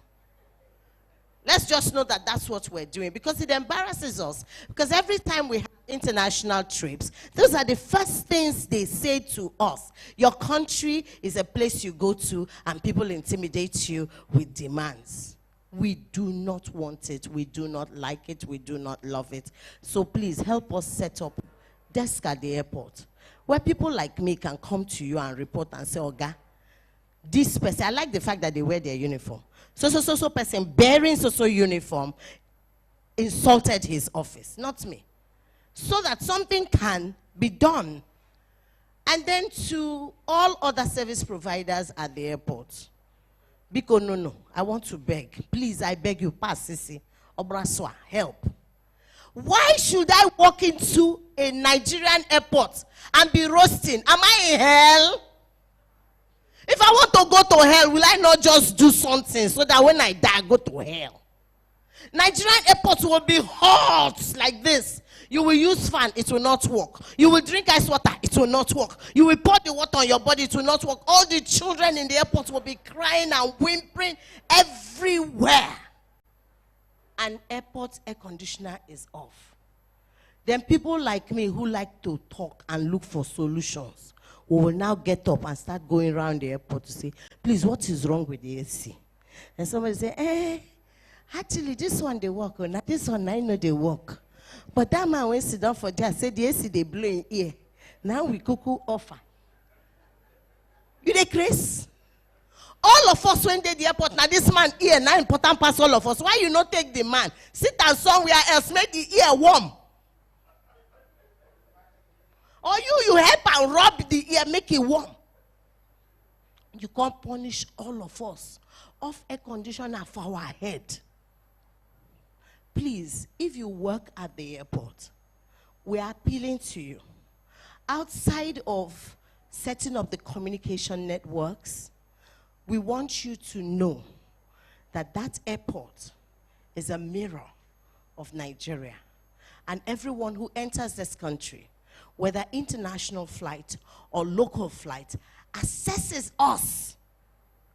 Let's just know that that's what we're doing, because it embarrasses us. Because every time we have international trips, those are the first things they say to us. Your country is a place you go to and people intimidate you with demands. We do not want it. We do not like it. We do not love it. So please help us set up desk at the airport where people like me can come to you and report and say, Oga, this person, I like the fact that they wear their uniform. So person bearing so uniform insulted his office, not me. So that something can be done. And then to all other service providers at the airport, Biko, no, I want to beg. Please, I beg you, pass Sisi, Obraswa, help. Why should I walk into a Nigerian airport and be roasting? Am I in hell? If I want to go to hell, will I not just do something so that when I die, I go to hell? Nigerian airports will be hot like this. You will use fan, it will not work. You will drink ice water, it will not work. You will pour the water on your body, it will not work. All the children in the airport will be crying and whimpering everywhere. And airport air conditioner is off. Then people like me who like to talk and look for solutions, we will now get up and start going around the airport to say, please, what is wrong with the AC? And somebody say, actually, this one they work, or not this one I know they work. But that man went sit down for there, said the AC they blow in ear. Now we cuckoo offer. You dey craze? All of us went to the airport, now this man ear, now important pass all of us. Why you not take the man? Sit down somewhere else, make the ear warm. Or you help and rub the ear, make it warm. You can't punish all of us. Off air conditioner for our head. Please, if you work at the airport, we are appealing to you. Outside of setting up the communication networks, we want you to know that that airport is a mirror of Nigeria. And everyone who enters this country, whether international flight or local flight, assesses us,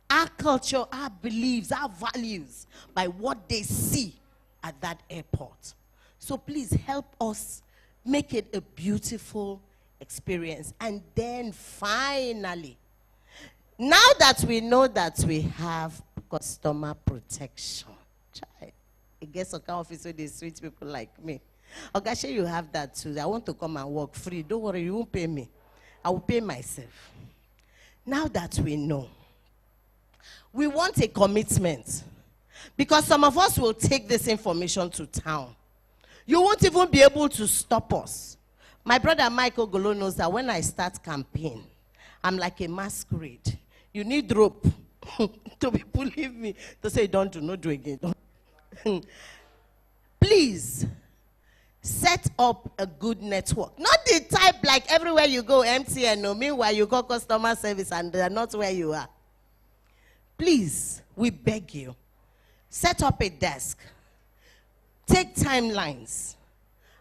our culture, our beliefs, our values, by what they see at that airport. So please help us Make it a beautiful experience. And then finally, now that we know that we have customer protection, I guess a office with these sweet people like me. Okay, sure you have that too. I want to come and work free. Don't worry, you won't pay me. I will pay myself. Now that we know, we want a commitment. Because some of us will take this information to town. You won't even be able to stop us. My brother Michael Golo knows that when I start campaign, I'm like a masquerade. You need rope to people leave me to say, don't do again. Please, set up a good network. Not the type like everywhere you go, MTN, no, meanwhile you call customer service and they're not where you are. Please, we beg you, set up a desk. Take timelines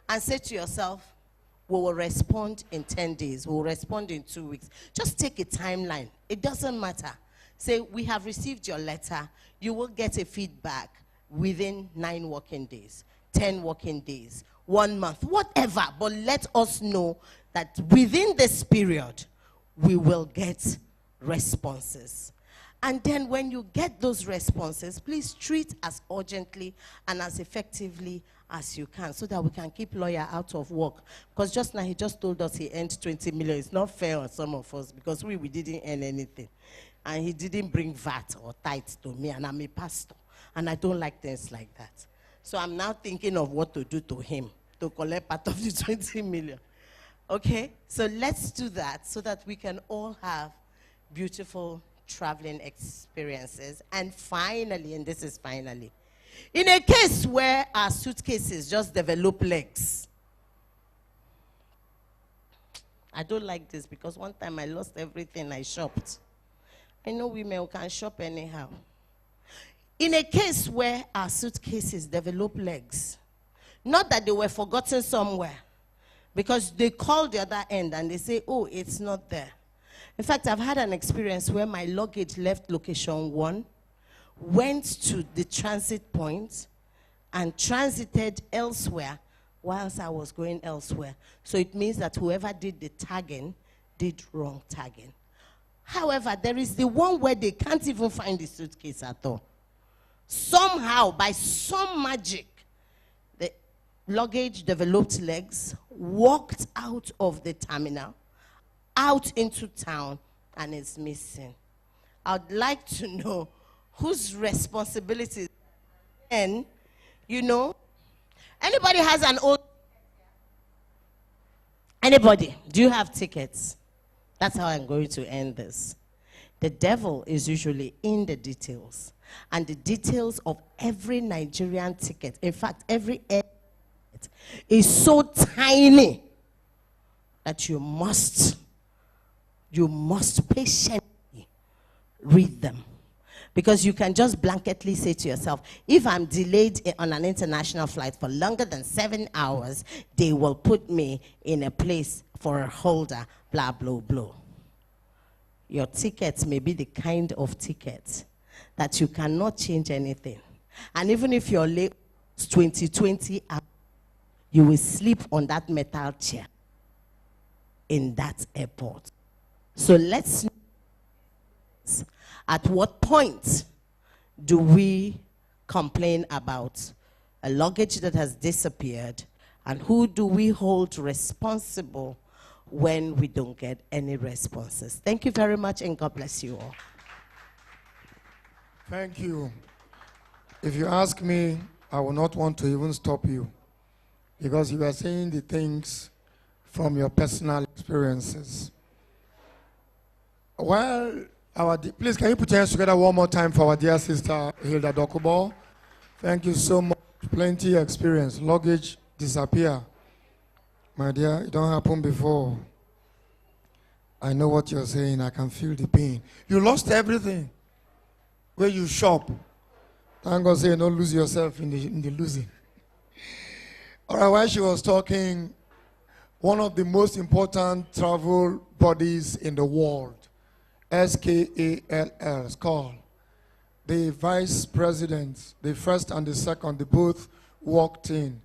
and say to yourself, we will respond in 10 days. We will respond in 2 weeks. Just take a timeline. It doesn't matter. Say, we have received your letter. You will get a feedback within 9 working days, 10 working days, 1 month, whatever. But let us know that within this period, we will get responses. And then when you get those responses, please treat as urgently and as effectively as you can so that we can keep lawyer out of work. Because just now he just told us he earned 20 million. It's not fair on some of us because we didn't earn anything. And he didn't bring VAT or tithe to me, and I'm a pastor. And I don't like things like that. So I'm now thinking of what to do to him to collect part of the 20 million. Okay? So let's do that so that we can all have beautiful traveling experiences. And finally, and this is finally, in a case where our suitcases just develop legs. I don't like this because one time I lost everything I shopped. I know women who can shop anyhow. In a case where our suitcases develop legs, not that they were forgotten somewhere, because they call the other end and they say, oh, it's not there. In fact, I've had an experience where my luggage left location 1, went to the transit point, and transited elsewhere whilst I was going elsewhere. So it means that whoever did the tagging did wrong tagging. However, there is the one where they can't even find the suitcase at all. Somehow, by some magic, the luggage developed legs, walked out of the terminal, out into town, and is missing. I'd like to know whose responsibility. And, you know, anybody has an old... Anybody? Do you have tickets? That's how I'm going to end this. The devil is usually in the details. And the details of every Nigerian ticket, in fact, every air ticket, is so tiny that you must patiently read them. Because you can just blanketly say to yourself, if I'm delayed on an international flight for longer than 7 hours, they will put me in a place for a holder, blah, blah, blah. Your ticket may be the kind of ticket that you cannot change anything. And even if you're late 20 hours, you will sleep on that metal chair in that airport. So let's know at what point do we complain about a luggage that has disappeared, and who do we hold responsible when we don't get any responses? Thank you very much, and God bless you all. Thank you. If you ask me, I will not want to even stop you because you are saying the things from your personal experiences. Well, please, can you put your hands together one more time for our dear sister, Hilda Dokubo? Thank you so much. Plenty experience. Luggage disappear. My dear, it don't happen before. I know what you're saying. I can feel the pain. You lost everything. Where you shop. Thank God say don't lose yourself in the losing. All right, while she was talking, one of the most important travel bodies in the world, SKALL, SKAL, the vice president, the first and the second, they both walked in.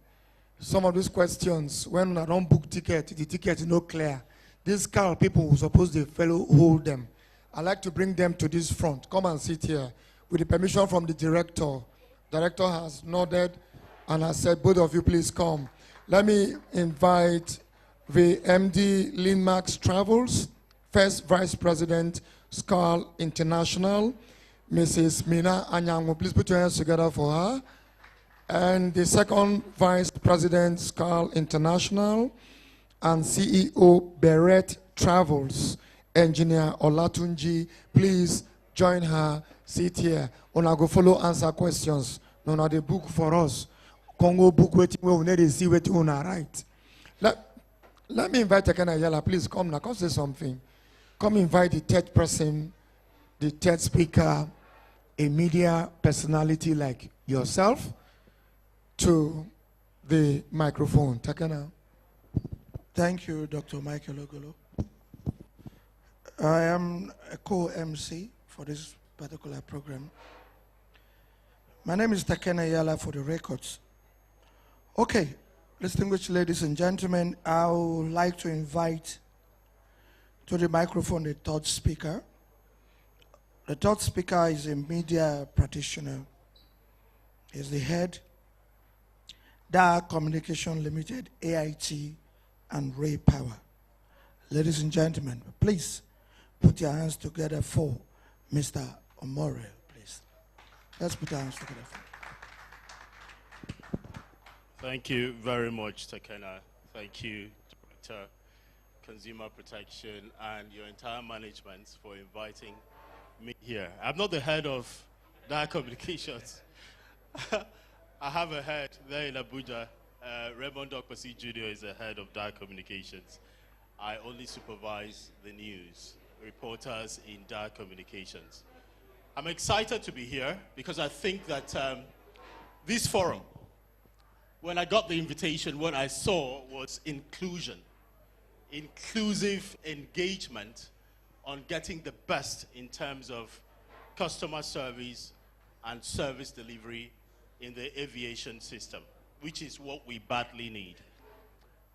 some of these questions, when I don't book ticket, the ticket is not clear. These car people who suppose the fellow hold them. I like to bring them to this front. Come and sit here. With the permission from the director. Director has nodded and has said, both of you please come. Let me invite the MD Linmax Travels, First Vice President, Skull International, Mrs. Mina Anyango. Please put your hands together for her. And the second Vice President, Skull International, and CEO, Beret Travels, Engineer Olatunji. Please join her, sit here. Una go follow, answer questions. No, no, the book for us. Congo book waiting, we need to see what you wanna write. Let me invite Tekena Yala, please come now, come say something. Come invite the third person, the third speaker, a media personality like yourself, to the microphone. Tekena. Thank you, Dr. Michael Ogolo. I am a co-MC for this particular program. My name is Tekena Yala for the records. Okay, distinguished ladies and gentlemen, I would like to invite to the microphone the third speaker. The third speaker is a media practitioner. He's the head, DA Communication Limited, AIT, and Ray Power. Ladies and gentlemen, please put your hands together for Mr. Omore, please. Let's put our hands together for him. Thank you very much, Tekena. Thank you, Director, Consumer Protection, and your entire management for inviting me here. I'm not the head of DA Communications. I have a head there in Abuja. Raymond Dokpasi Jr. is the head of DA Communications. I only supervise the news, reporters in DA Communications. I'm excited to be here because I think that this forum, when I got the invitation, what I saw was inclusion, inclusive engagement on getting the best in terms of customer service and service delivery in the aviation system, which is what we badly need.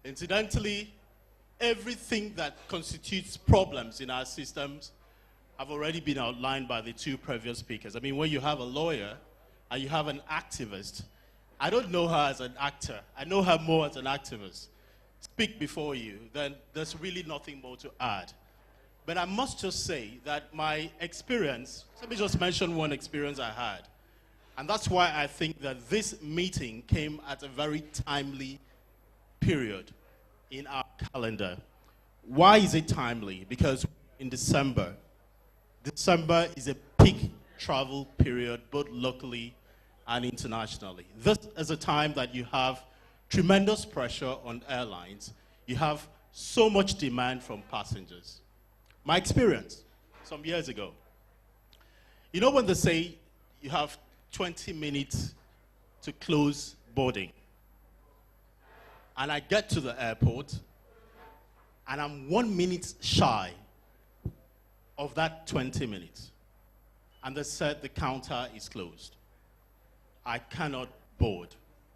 Incidentally, everything that constitutes problems in our systems have already been outlined by the two previous speakers. I mean, when you have a lawyer and you have an activist, I don't know her as an actor. I know her more as an activist. Speak before you, then there's really nothing more to add. But I must just say that my experience, let me just mention one experience I had. And that's why I think that this meeting came at a very timely period in our calendar. Why is it timely? Because in December is a peak travel period, both locally and internationally. This is a time that you have tremendous pressure on airlines. You have so much demand from passengers. My experience some years ago, you know when they say you have 20 minutes to close boarding, and I get to the airport and I'm 1 minute shy of that 20 minutes, and they said the counter is closed. I cannot board.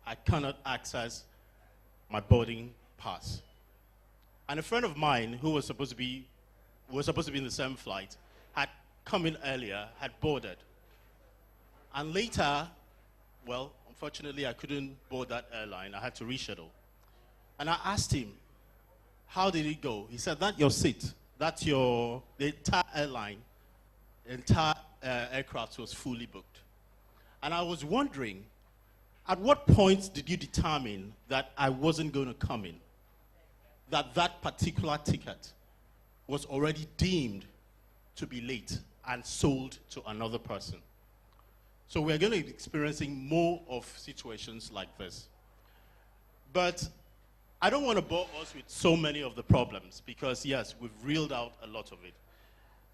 I cannot access my boarding pass. And a friend of mine who was supposed to be in the same flight had come in earlier, had boarded. And later, well, unfortunately, I couldn't board that airline. I had to reschedule. And I asked him, how did it go? He said, that's your seat. That's the entire airline, the entire aircraft was fully booked. And I was wondering, at what point did you determine that I wasn't going to come in? That that particular ticket was already deemed to be late and sold to another person. So we're going to be experiencing more of situations like this. But I don't want to bore us with so many of the problems because, yes, we've reeled out a lot of it.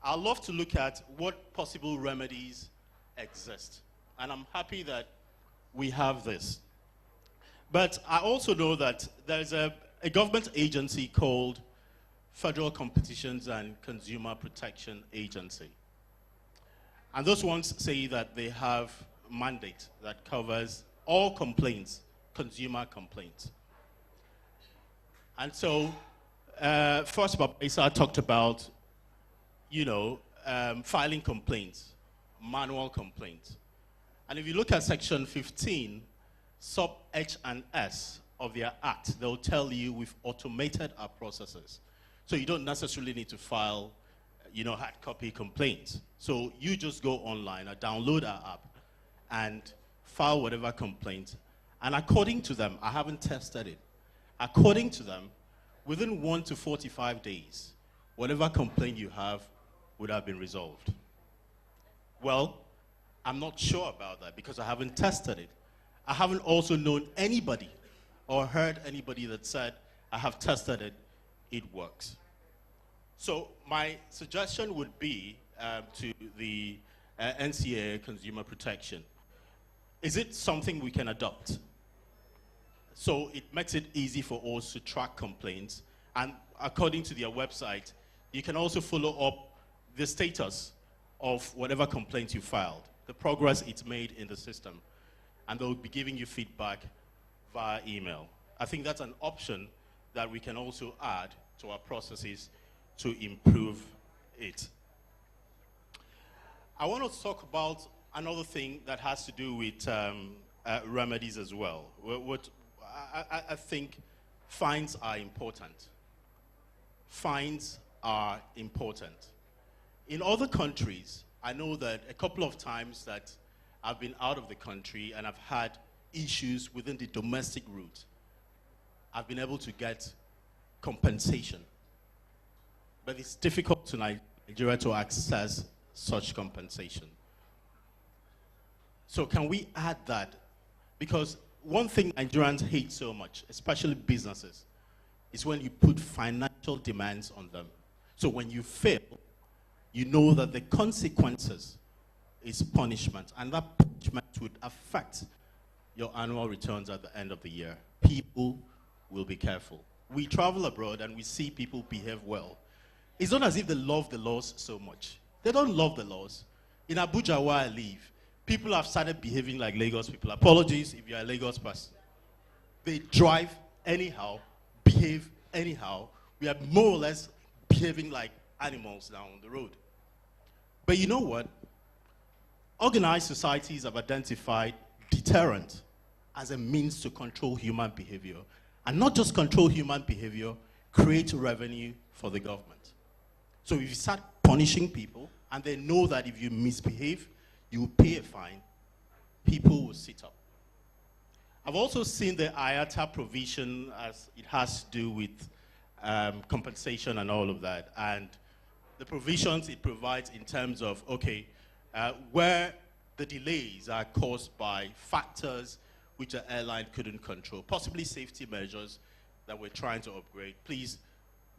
I'd love to look at what possible remedies exist. And I'm happy that we have this. But I also know that there's a government agency called Federal Competitions and Consumer Protection Agency. And those ones say that they have a mandate that covers all complaints, consumer complaints. And so, first, Isa talked about, filing complaints, manual complaints. And if you look at section 15, sub H and S of their act, they'll tell you we've automated our processes. So you don't necessarily need to file, hard copy complaints. So you just go online or download our app and file whatever complaint. And according to them, I haven't tested it, according to them, within 1 to 45 days, whatever complaint you have would have been resolved. Well, I'm not sure about that because I haven't tested it. I haven't also known anybody or heard anybody that said, I have tested it, it works. So my suggestion would be to the NCA Consumer Protection. Is it something we can adopt? So it makes it easy for us to track complaints. And according to their website, you can also follow up the status of whatever complaint you filed, the progress it's made in the system. And they'll be giving you feedback via email. I think that's an option that we can also add to our processes to improve it. I want to talk about another thing that has to do with remedies as well. I think fines are important. Fines are important. In other countries, I know that a couple of times that I've been out of the country and I've had issues within the domestic route, I've been able to get compensation. But it's difficult in Nigeria to access such compensation. So can we add that? Because one thing Nigerians hate so much, especially businesses, is when you put financial demands on them. So when you fail, you know that the consequences is punishment, and that punishment would affect your annual returns at the end of the year. People will be careful. We travel abroad and we see people behave well. It's not as if they love the laws so much. They don't love the laws. In Abuja, where I live, people have started behaving like Lagos people. Apologies if you're a Lagos person. They drive anyhow, behave anyhow. We are more or less behaving like animals now on the road. But you know what? Organized societies have identified deterrent as a means to control human behavior. And not just control human behavior, create revenue for the government. So if you start punishing people, and they know that if you misbehave, you will pay a fine, people will sit up. I've also seen the IATA provision as it has to do with compensation and all of that. And the provisions it provides in terms of, okay, where the delays are caused by factors which the airline couldn't control, possibly safety measures that we're trying to upgrade, please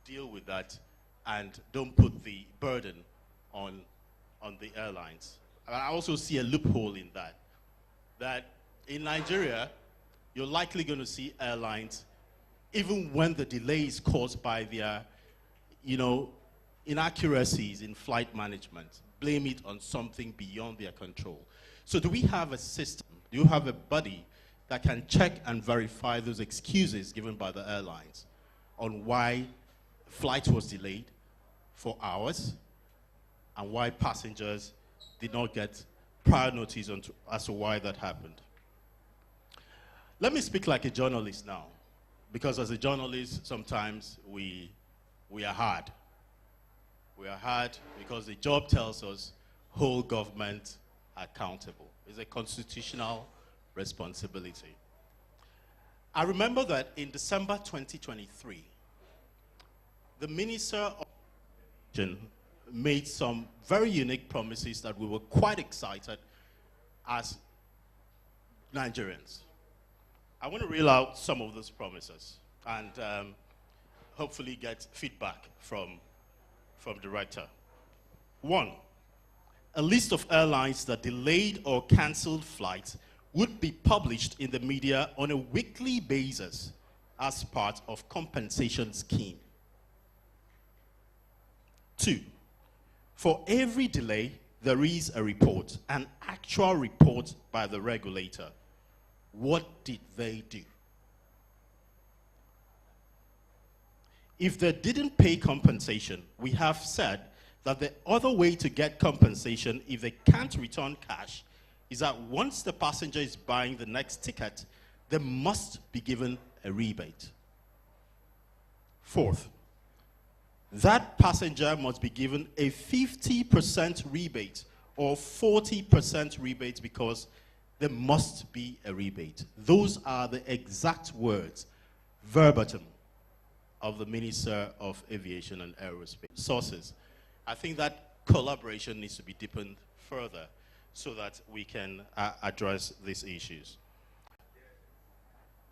deal with that and don't put the burden on the airlines. I also see a loophole in that in Nigeria, you're likely going to see airlines, even when the delay is caused by their, inaccuracies in flight management, blame it on something beyond their control. So do we have a system, do you have a body that can check and verify those excuses given by the airlines on why flight was delayed for hours and why passengers did not get prior notice as to why that happened? Let me speak like a journalist now, because as a journalist, sometimes we are hard. We are hard because the job tells us hold government accountable. It's a constitutional responsibility. I remember that in December 2023, the Minister of Aviation made some very unique promises that we were quite excited as Nigerians. I want to reel out some of those promises and hopefully get feedback from Director. 1, a list of airlines that delayed or canceled flights would be published in the media on a weekly basis as part of compensation scheme. 2, for every delay, there is a report, an actual report by the regulator. What did they do? if they didn't pay compensation, we have said that the other way to get compensation if they can't return cash is that once the passenger is buying the next ticket, they must be given a rebate. Fourth, that passenger must be given a 50% rebate or 40% rebate because there must be a rebate. Those are the exact words, verbatim, of the Minister of Aviation and Aerospace sources. I think that collaboration needs to be deepened further so that we can address these issues.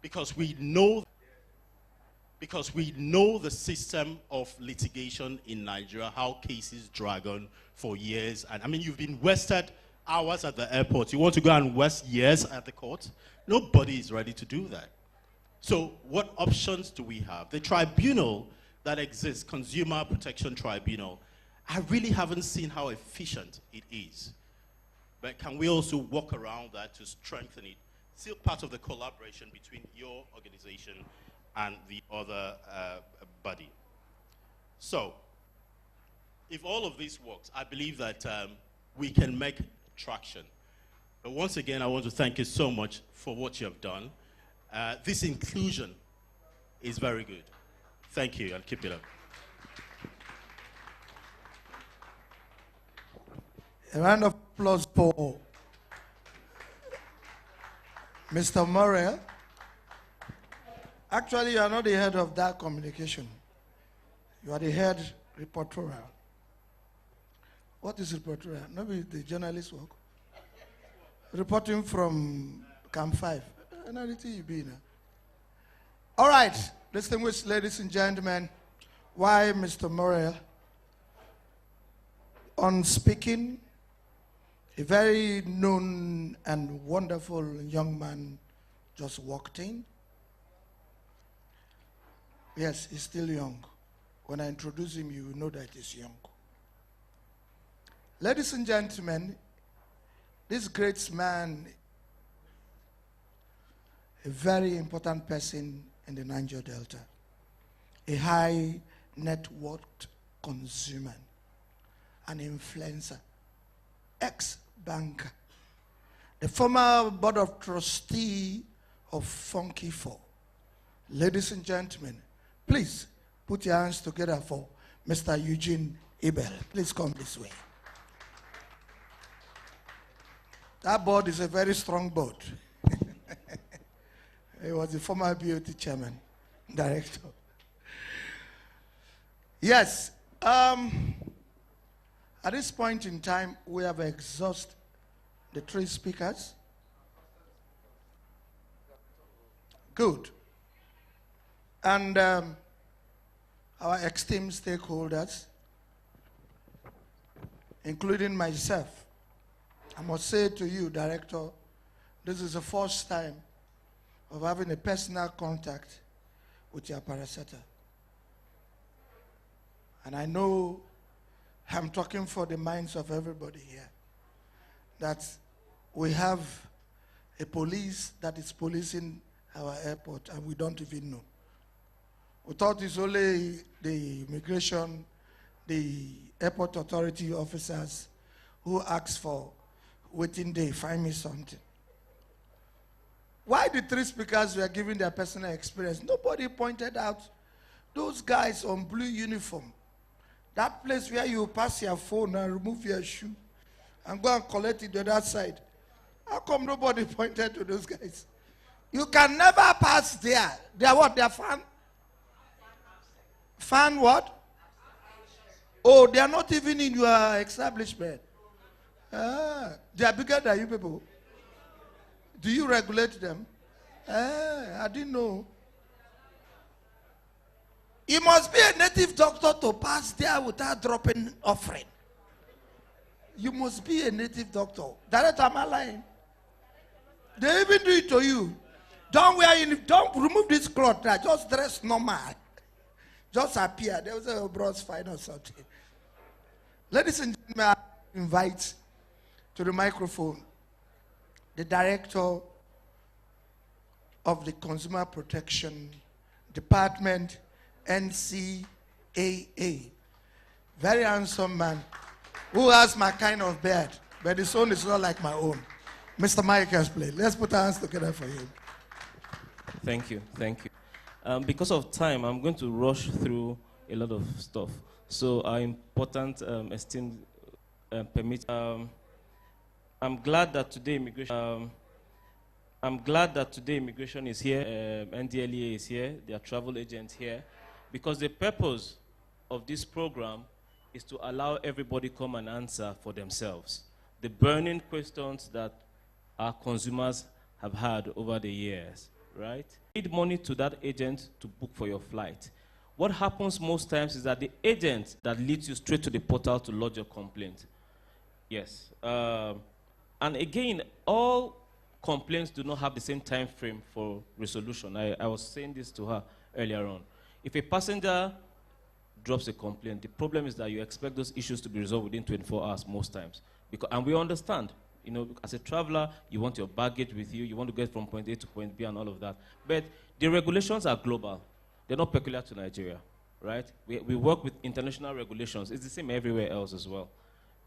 Because we know the system of litigation in Nigeria, how cases drag on for years. And I mean, you've been wasted hours at the airport. You want to go and waste years at the court? Nobody is ready to do that. So what options do we have? The tribunal that exists, Consumer Protection Tribunal, I really haven't seen how efficient it is. But can we also work around that to strengthen it? Still part of the collaboration between your organization and the other body. So, if all of this works, I believe that we can make traction. But once again, I want to thank you so much for what you have done. This inclusion is very good. Thank you, and keep it up. A round of applause for Mr. Morel. Actually, you are not the head of that communication. You are the head reportorial. What is reportorial? Maybe the journalist work. Reporting from Camp 5. All right, distinguished ladies and gentlemen, why Mr. Morel on speaking, a very known and wonderful young man just walked in. Yes, he's still young. When I introduce him, you will know that he's young. Ladies and gentlemen, this great man, a very important person in the Niger Delta, a high net worth consumer, an influencer, ex-banker, the former board of trustee of Funky 4. Ladies and gentlemen, please put your hands together for Mr. Eugene Abel. Please come this way. That board is a very strong board. He was the former BOT chairman, director. Yes. At this point in time, we have exhausted the three speakers. Good. And our esteemed stakeholders, including myself, I must say to you, Director, this is the first time of having a personal contact with your parasetter. And I know I'm talking for the minds of everybody here, that we have a police that is policing our airport and we don't even know. We thought it's only the immigration, the airport authority officers who ask for waiting day, find me something. Why the three speakers were giving their personal experience? Nobody pointed out those guys on blue uniform. That place where you pass your phone and remove your shoe and go and collect it the other side. How come nobody pointed to those guys? You can never pass there. They are what? They are fan? Fan what? Oh, they are not even in your establishment. They are bigger than you people. Do you regulate them? I didn't know. You must be a native doctor to pass there without dropping offering. You must be a native doctor. Director, am I lying? They even do it to you. Don't remove this cloth there. Just dress normal. Just appear. There was a bronze fine or something. Ladies and gentlemen, I invite to the microphone the director of the Consumer Protection Department, NCAA. Very handsome man who has my kind of beard, but his own is not like my own. Mr. Mike has played. Let's put our hands together for him. Thank you, thank you. Because of time, I'm going to rush through a lot of stuff. So our important esteemed permit. I'm glad that today immigration. Immigration is here. NDLEA is here. Their travel agent here, because the purpose of this program is to allow everybody come and answer for themselves the burning questions that our consumers have had over the years. Right? Need money to that agent to book for your flight. What happens most times is that the agent that leads you straight to the portal to lodge your complaint. Yes. And again, all complaints do not have the same time frame for resolution. I was saying this to her earlier on. If a passenger drops a complaint, the problem is that you expect those issues to be resolved within 24 hours most times. And we understand. You know, as a traveler, you want your baggage with you, you want to get from point A to point B and all of that. But the regulations are global. They're not peculiar to Nigeria, right? We work with international regulations. It's the same everywhere else as well,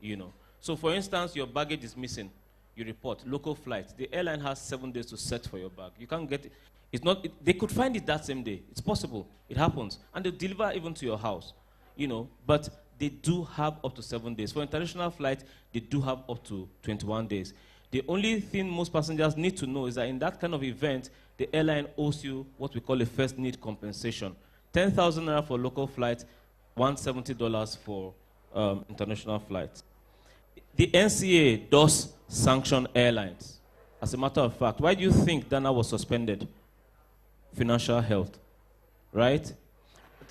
you know. So for instance, your baggage is missing. You report, local flight. The airline has 7 days to search for your bag. You can't get it. It's not, they could find it that same day. It's possible. It happens. And they deliver even to your house, you know. But they do have up to 7 days. For international flight, they do have up to 21 days. The only thing most passengers need to know is that in that kind of event, the airline owes you what we call a first need compensation. 10,000 naira for local flight, $170 for international flights. The NCA does sanction airlines. As a matter of fact, why do you think Dana was suspended? Financial health, right?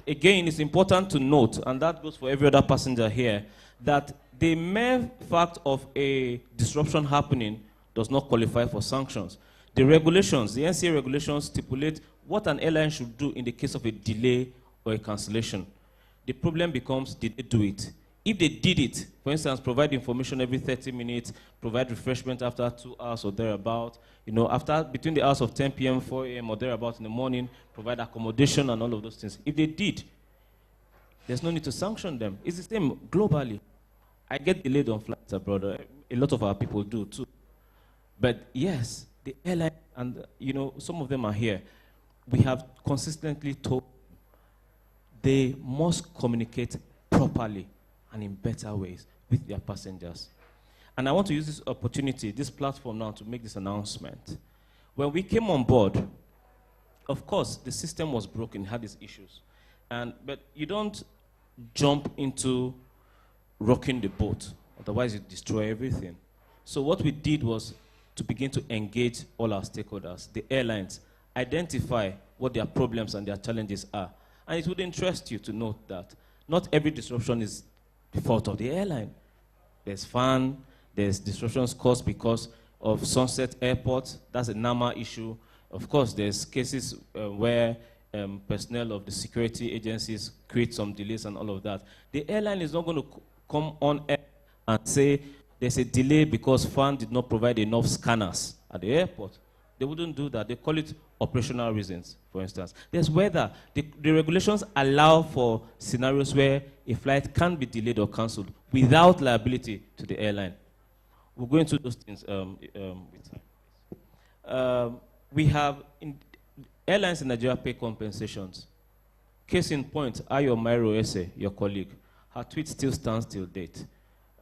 Again, it's important to note, and that goes for every other passenger here, that the mere fact of a disruption happening does not qualify for sanctions. The regulations, the NCA regulations stipulate what an airline should do in the case of a delay or a cancellation. The problem becomes, did they do it? If they did it, for instance, provide information every 30 minutes, provide refreshment after 2 hours or thereabout, you know, between the hours of 10 p.m., 4 a.m. or thereabout in the morning, provide accommodation and all of those things. If they did, there's no need to sanction them. It's the same globally. I get delayed on flights abroad. A lot of our people do too. But yes, the airline, and you know, some of them are here. We have consistently told they must communicate properly and in better ways with their passengers. And I want to use this opportunity, this platform now, to make this announcement. When we came on board, of course, the system was broken, had its issues. But you don't jump into rocking the boat, otherwise you destroy everything. So what we did was to begin to engage all our stakeholders, the airlines, identify what their problems and their challenges are. And it would interest you to note that not every disruption is the fault of the airline. There's fun, there's disruptions caused because of Sunset Airport. That's a NAMA issue. Of course, there's cases where personnel of the security agencies create some delays and all of that. The airline is not going to come on air and say there's a delay because FAN did not provide enough scanners at the airport. They wouldn't do that. They call it operational reasons, for instance. There's weather. The regulations allow for scenarios where a flight can be delayed or cancelled without liability to the airline. We'll go into those things with time. We have airlines in Nigeria pay compensations. Case in point, Ayo Mairo Ese, your colleague, her tweet still stands till date.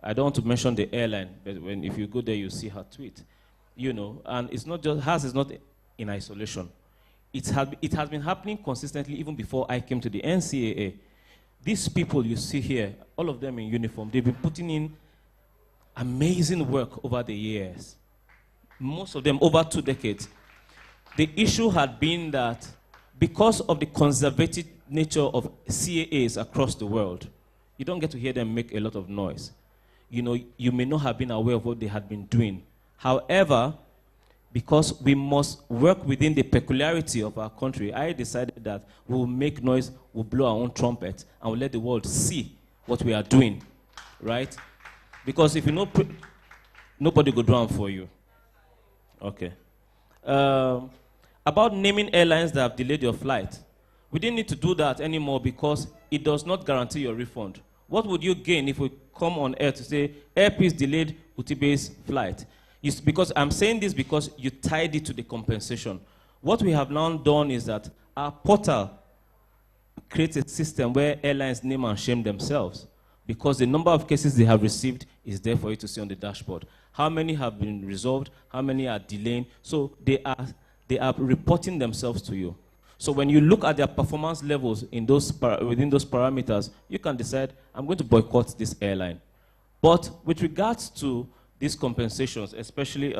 I don't want to mention the airline, but if you go there, you see her tweet. You know, and it's not just, hers is not in isolation. It has been happening consistently even before I came to the NCAA. These people you see here, all of them in uniform, they've been putting in amazing work over the years. Most of them over 2 decades. The issue had been that because of the conservative nature of CAAs across the world, you don't get to hear them make a lot of noise. You know, you may not have been aware of what they had been doing. However, because we must work within the peculiarity of our country, I decided that we will make noise, we'll blow our own trumpet, and we'll let the world see what we are doing, right? Because if you know, nobody will drown for you. Okay. About naming airlines that have delayed your flight. We didn't need to do that anymore because it does not guarantee your refund. What would you gain if we come on air to say, Air Peace delayed Utibe's flight? Because I'm saying this because you tied it to the compensation. What we have now done is that our portal creates a system where airlines name and shame themselves because the number of cases they have received is there for you to see on the dashboard. How many have been resolved? How many are delaying? So they are reporting themselves to you. So when you look at their performance levels in within those parameters, you can decide, I'm going to boycott this airline. But with regards to these compensations, especially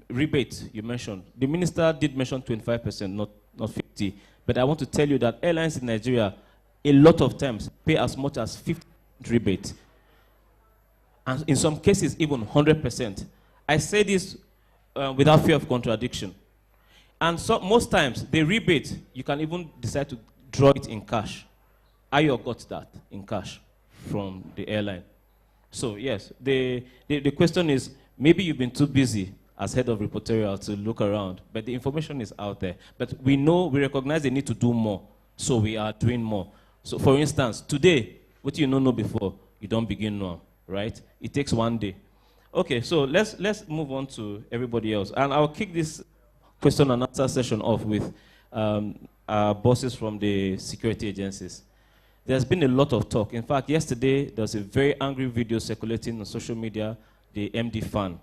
rebate you mentioned, the minister did mention 25%, not 50%. But I want to tell you that airlines in Nigeria, a lot of times, pay as much as 50% rebate. And in some cases, even 100%. I say this without fear of contradiction. And so most times, the rebate, you can even decide to draw it in cash. Ayo got that in cash from the airline. So yes, the question is, maybe you've been too busy as head of reportorial to look around, but the information is out there. But we recognize they need to do more, so we are doing more. So for instance, today, what you don't know before, you don't begin now, right? It takes one day. Okay, so let's move on to everybody else. And I'll kick this question and answer session off with our bosses from the security agencies. There's been a lot of talk. In fact, yesterday, there was a very angry video circulating on social media, the MD fan,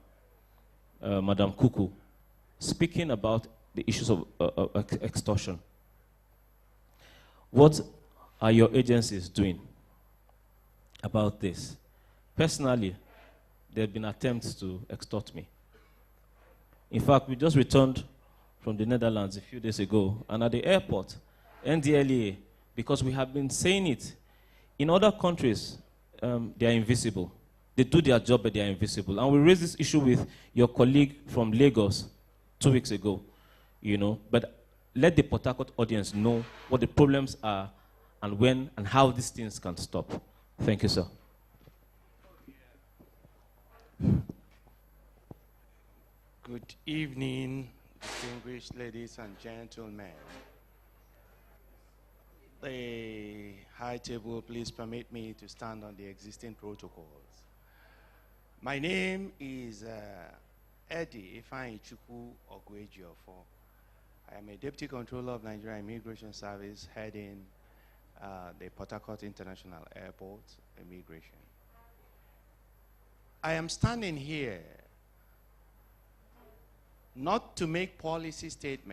Madam Kuku, speaking about the issues of extortion. What are your agencies doing about this? Personally, there have been attempts to extort me. In fact, we just returned from the Netherlands a few days ago, and at the airport, NDLEA, because we have been saying it, in other countries, they are invisible. They do their job, but they are invisible. And we raised this issue with your colleague from Lagos 2 weeks ago, you know, but let the Port Harcourt audience know what the problems are and when and how these things can stop. Thank you, sir. Good evening, distinguished ladies and gentlemen. The high table, please permit me to stand on the existing protocols. My name is Eddie Ifeanyi Chukwu Ogwejiofo. I am a Deputy Controller of Nigeria Immigration Service heading the Port Harcourt International Airport Immigration. I am standing here not to make policy statements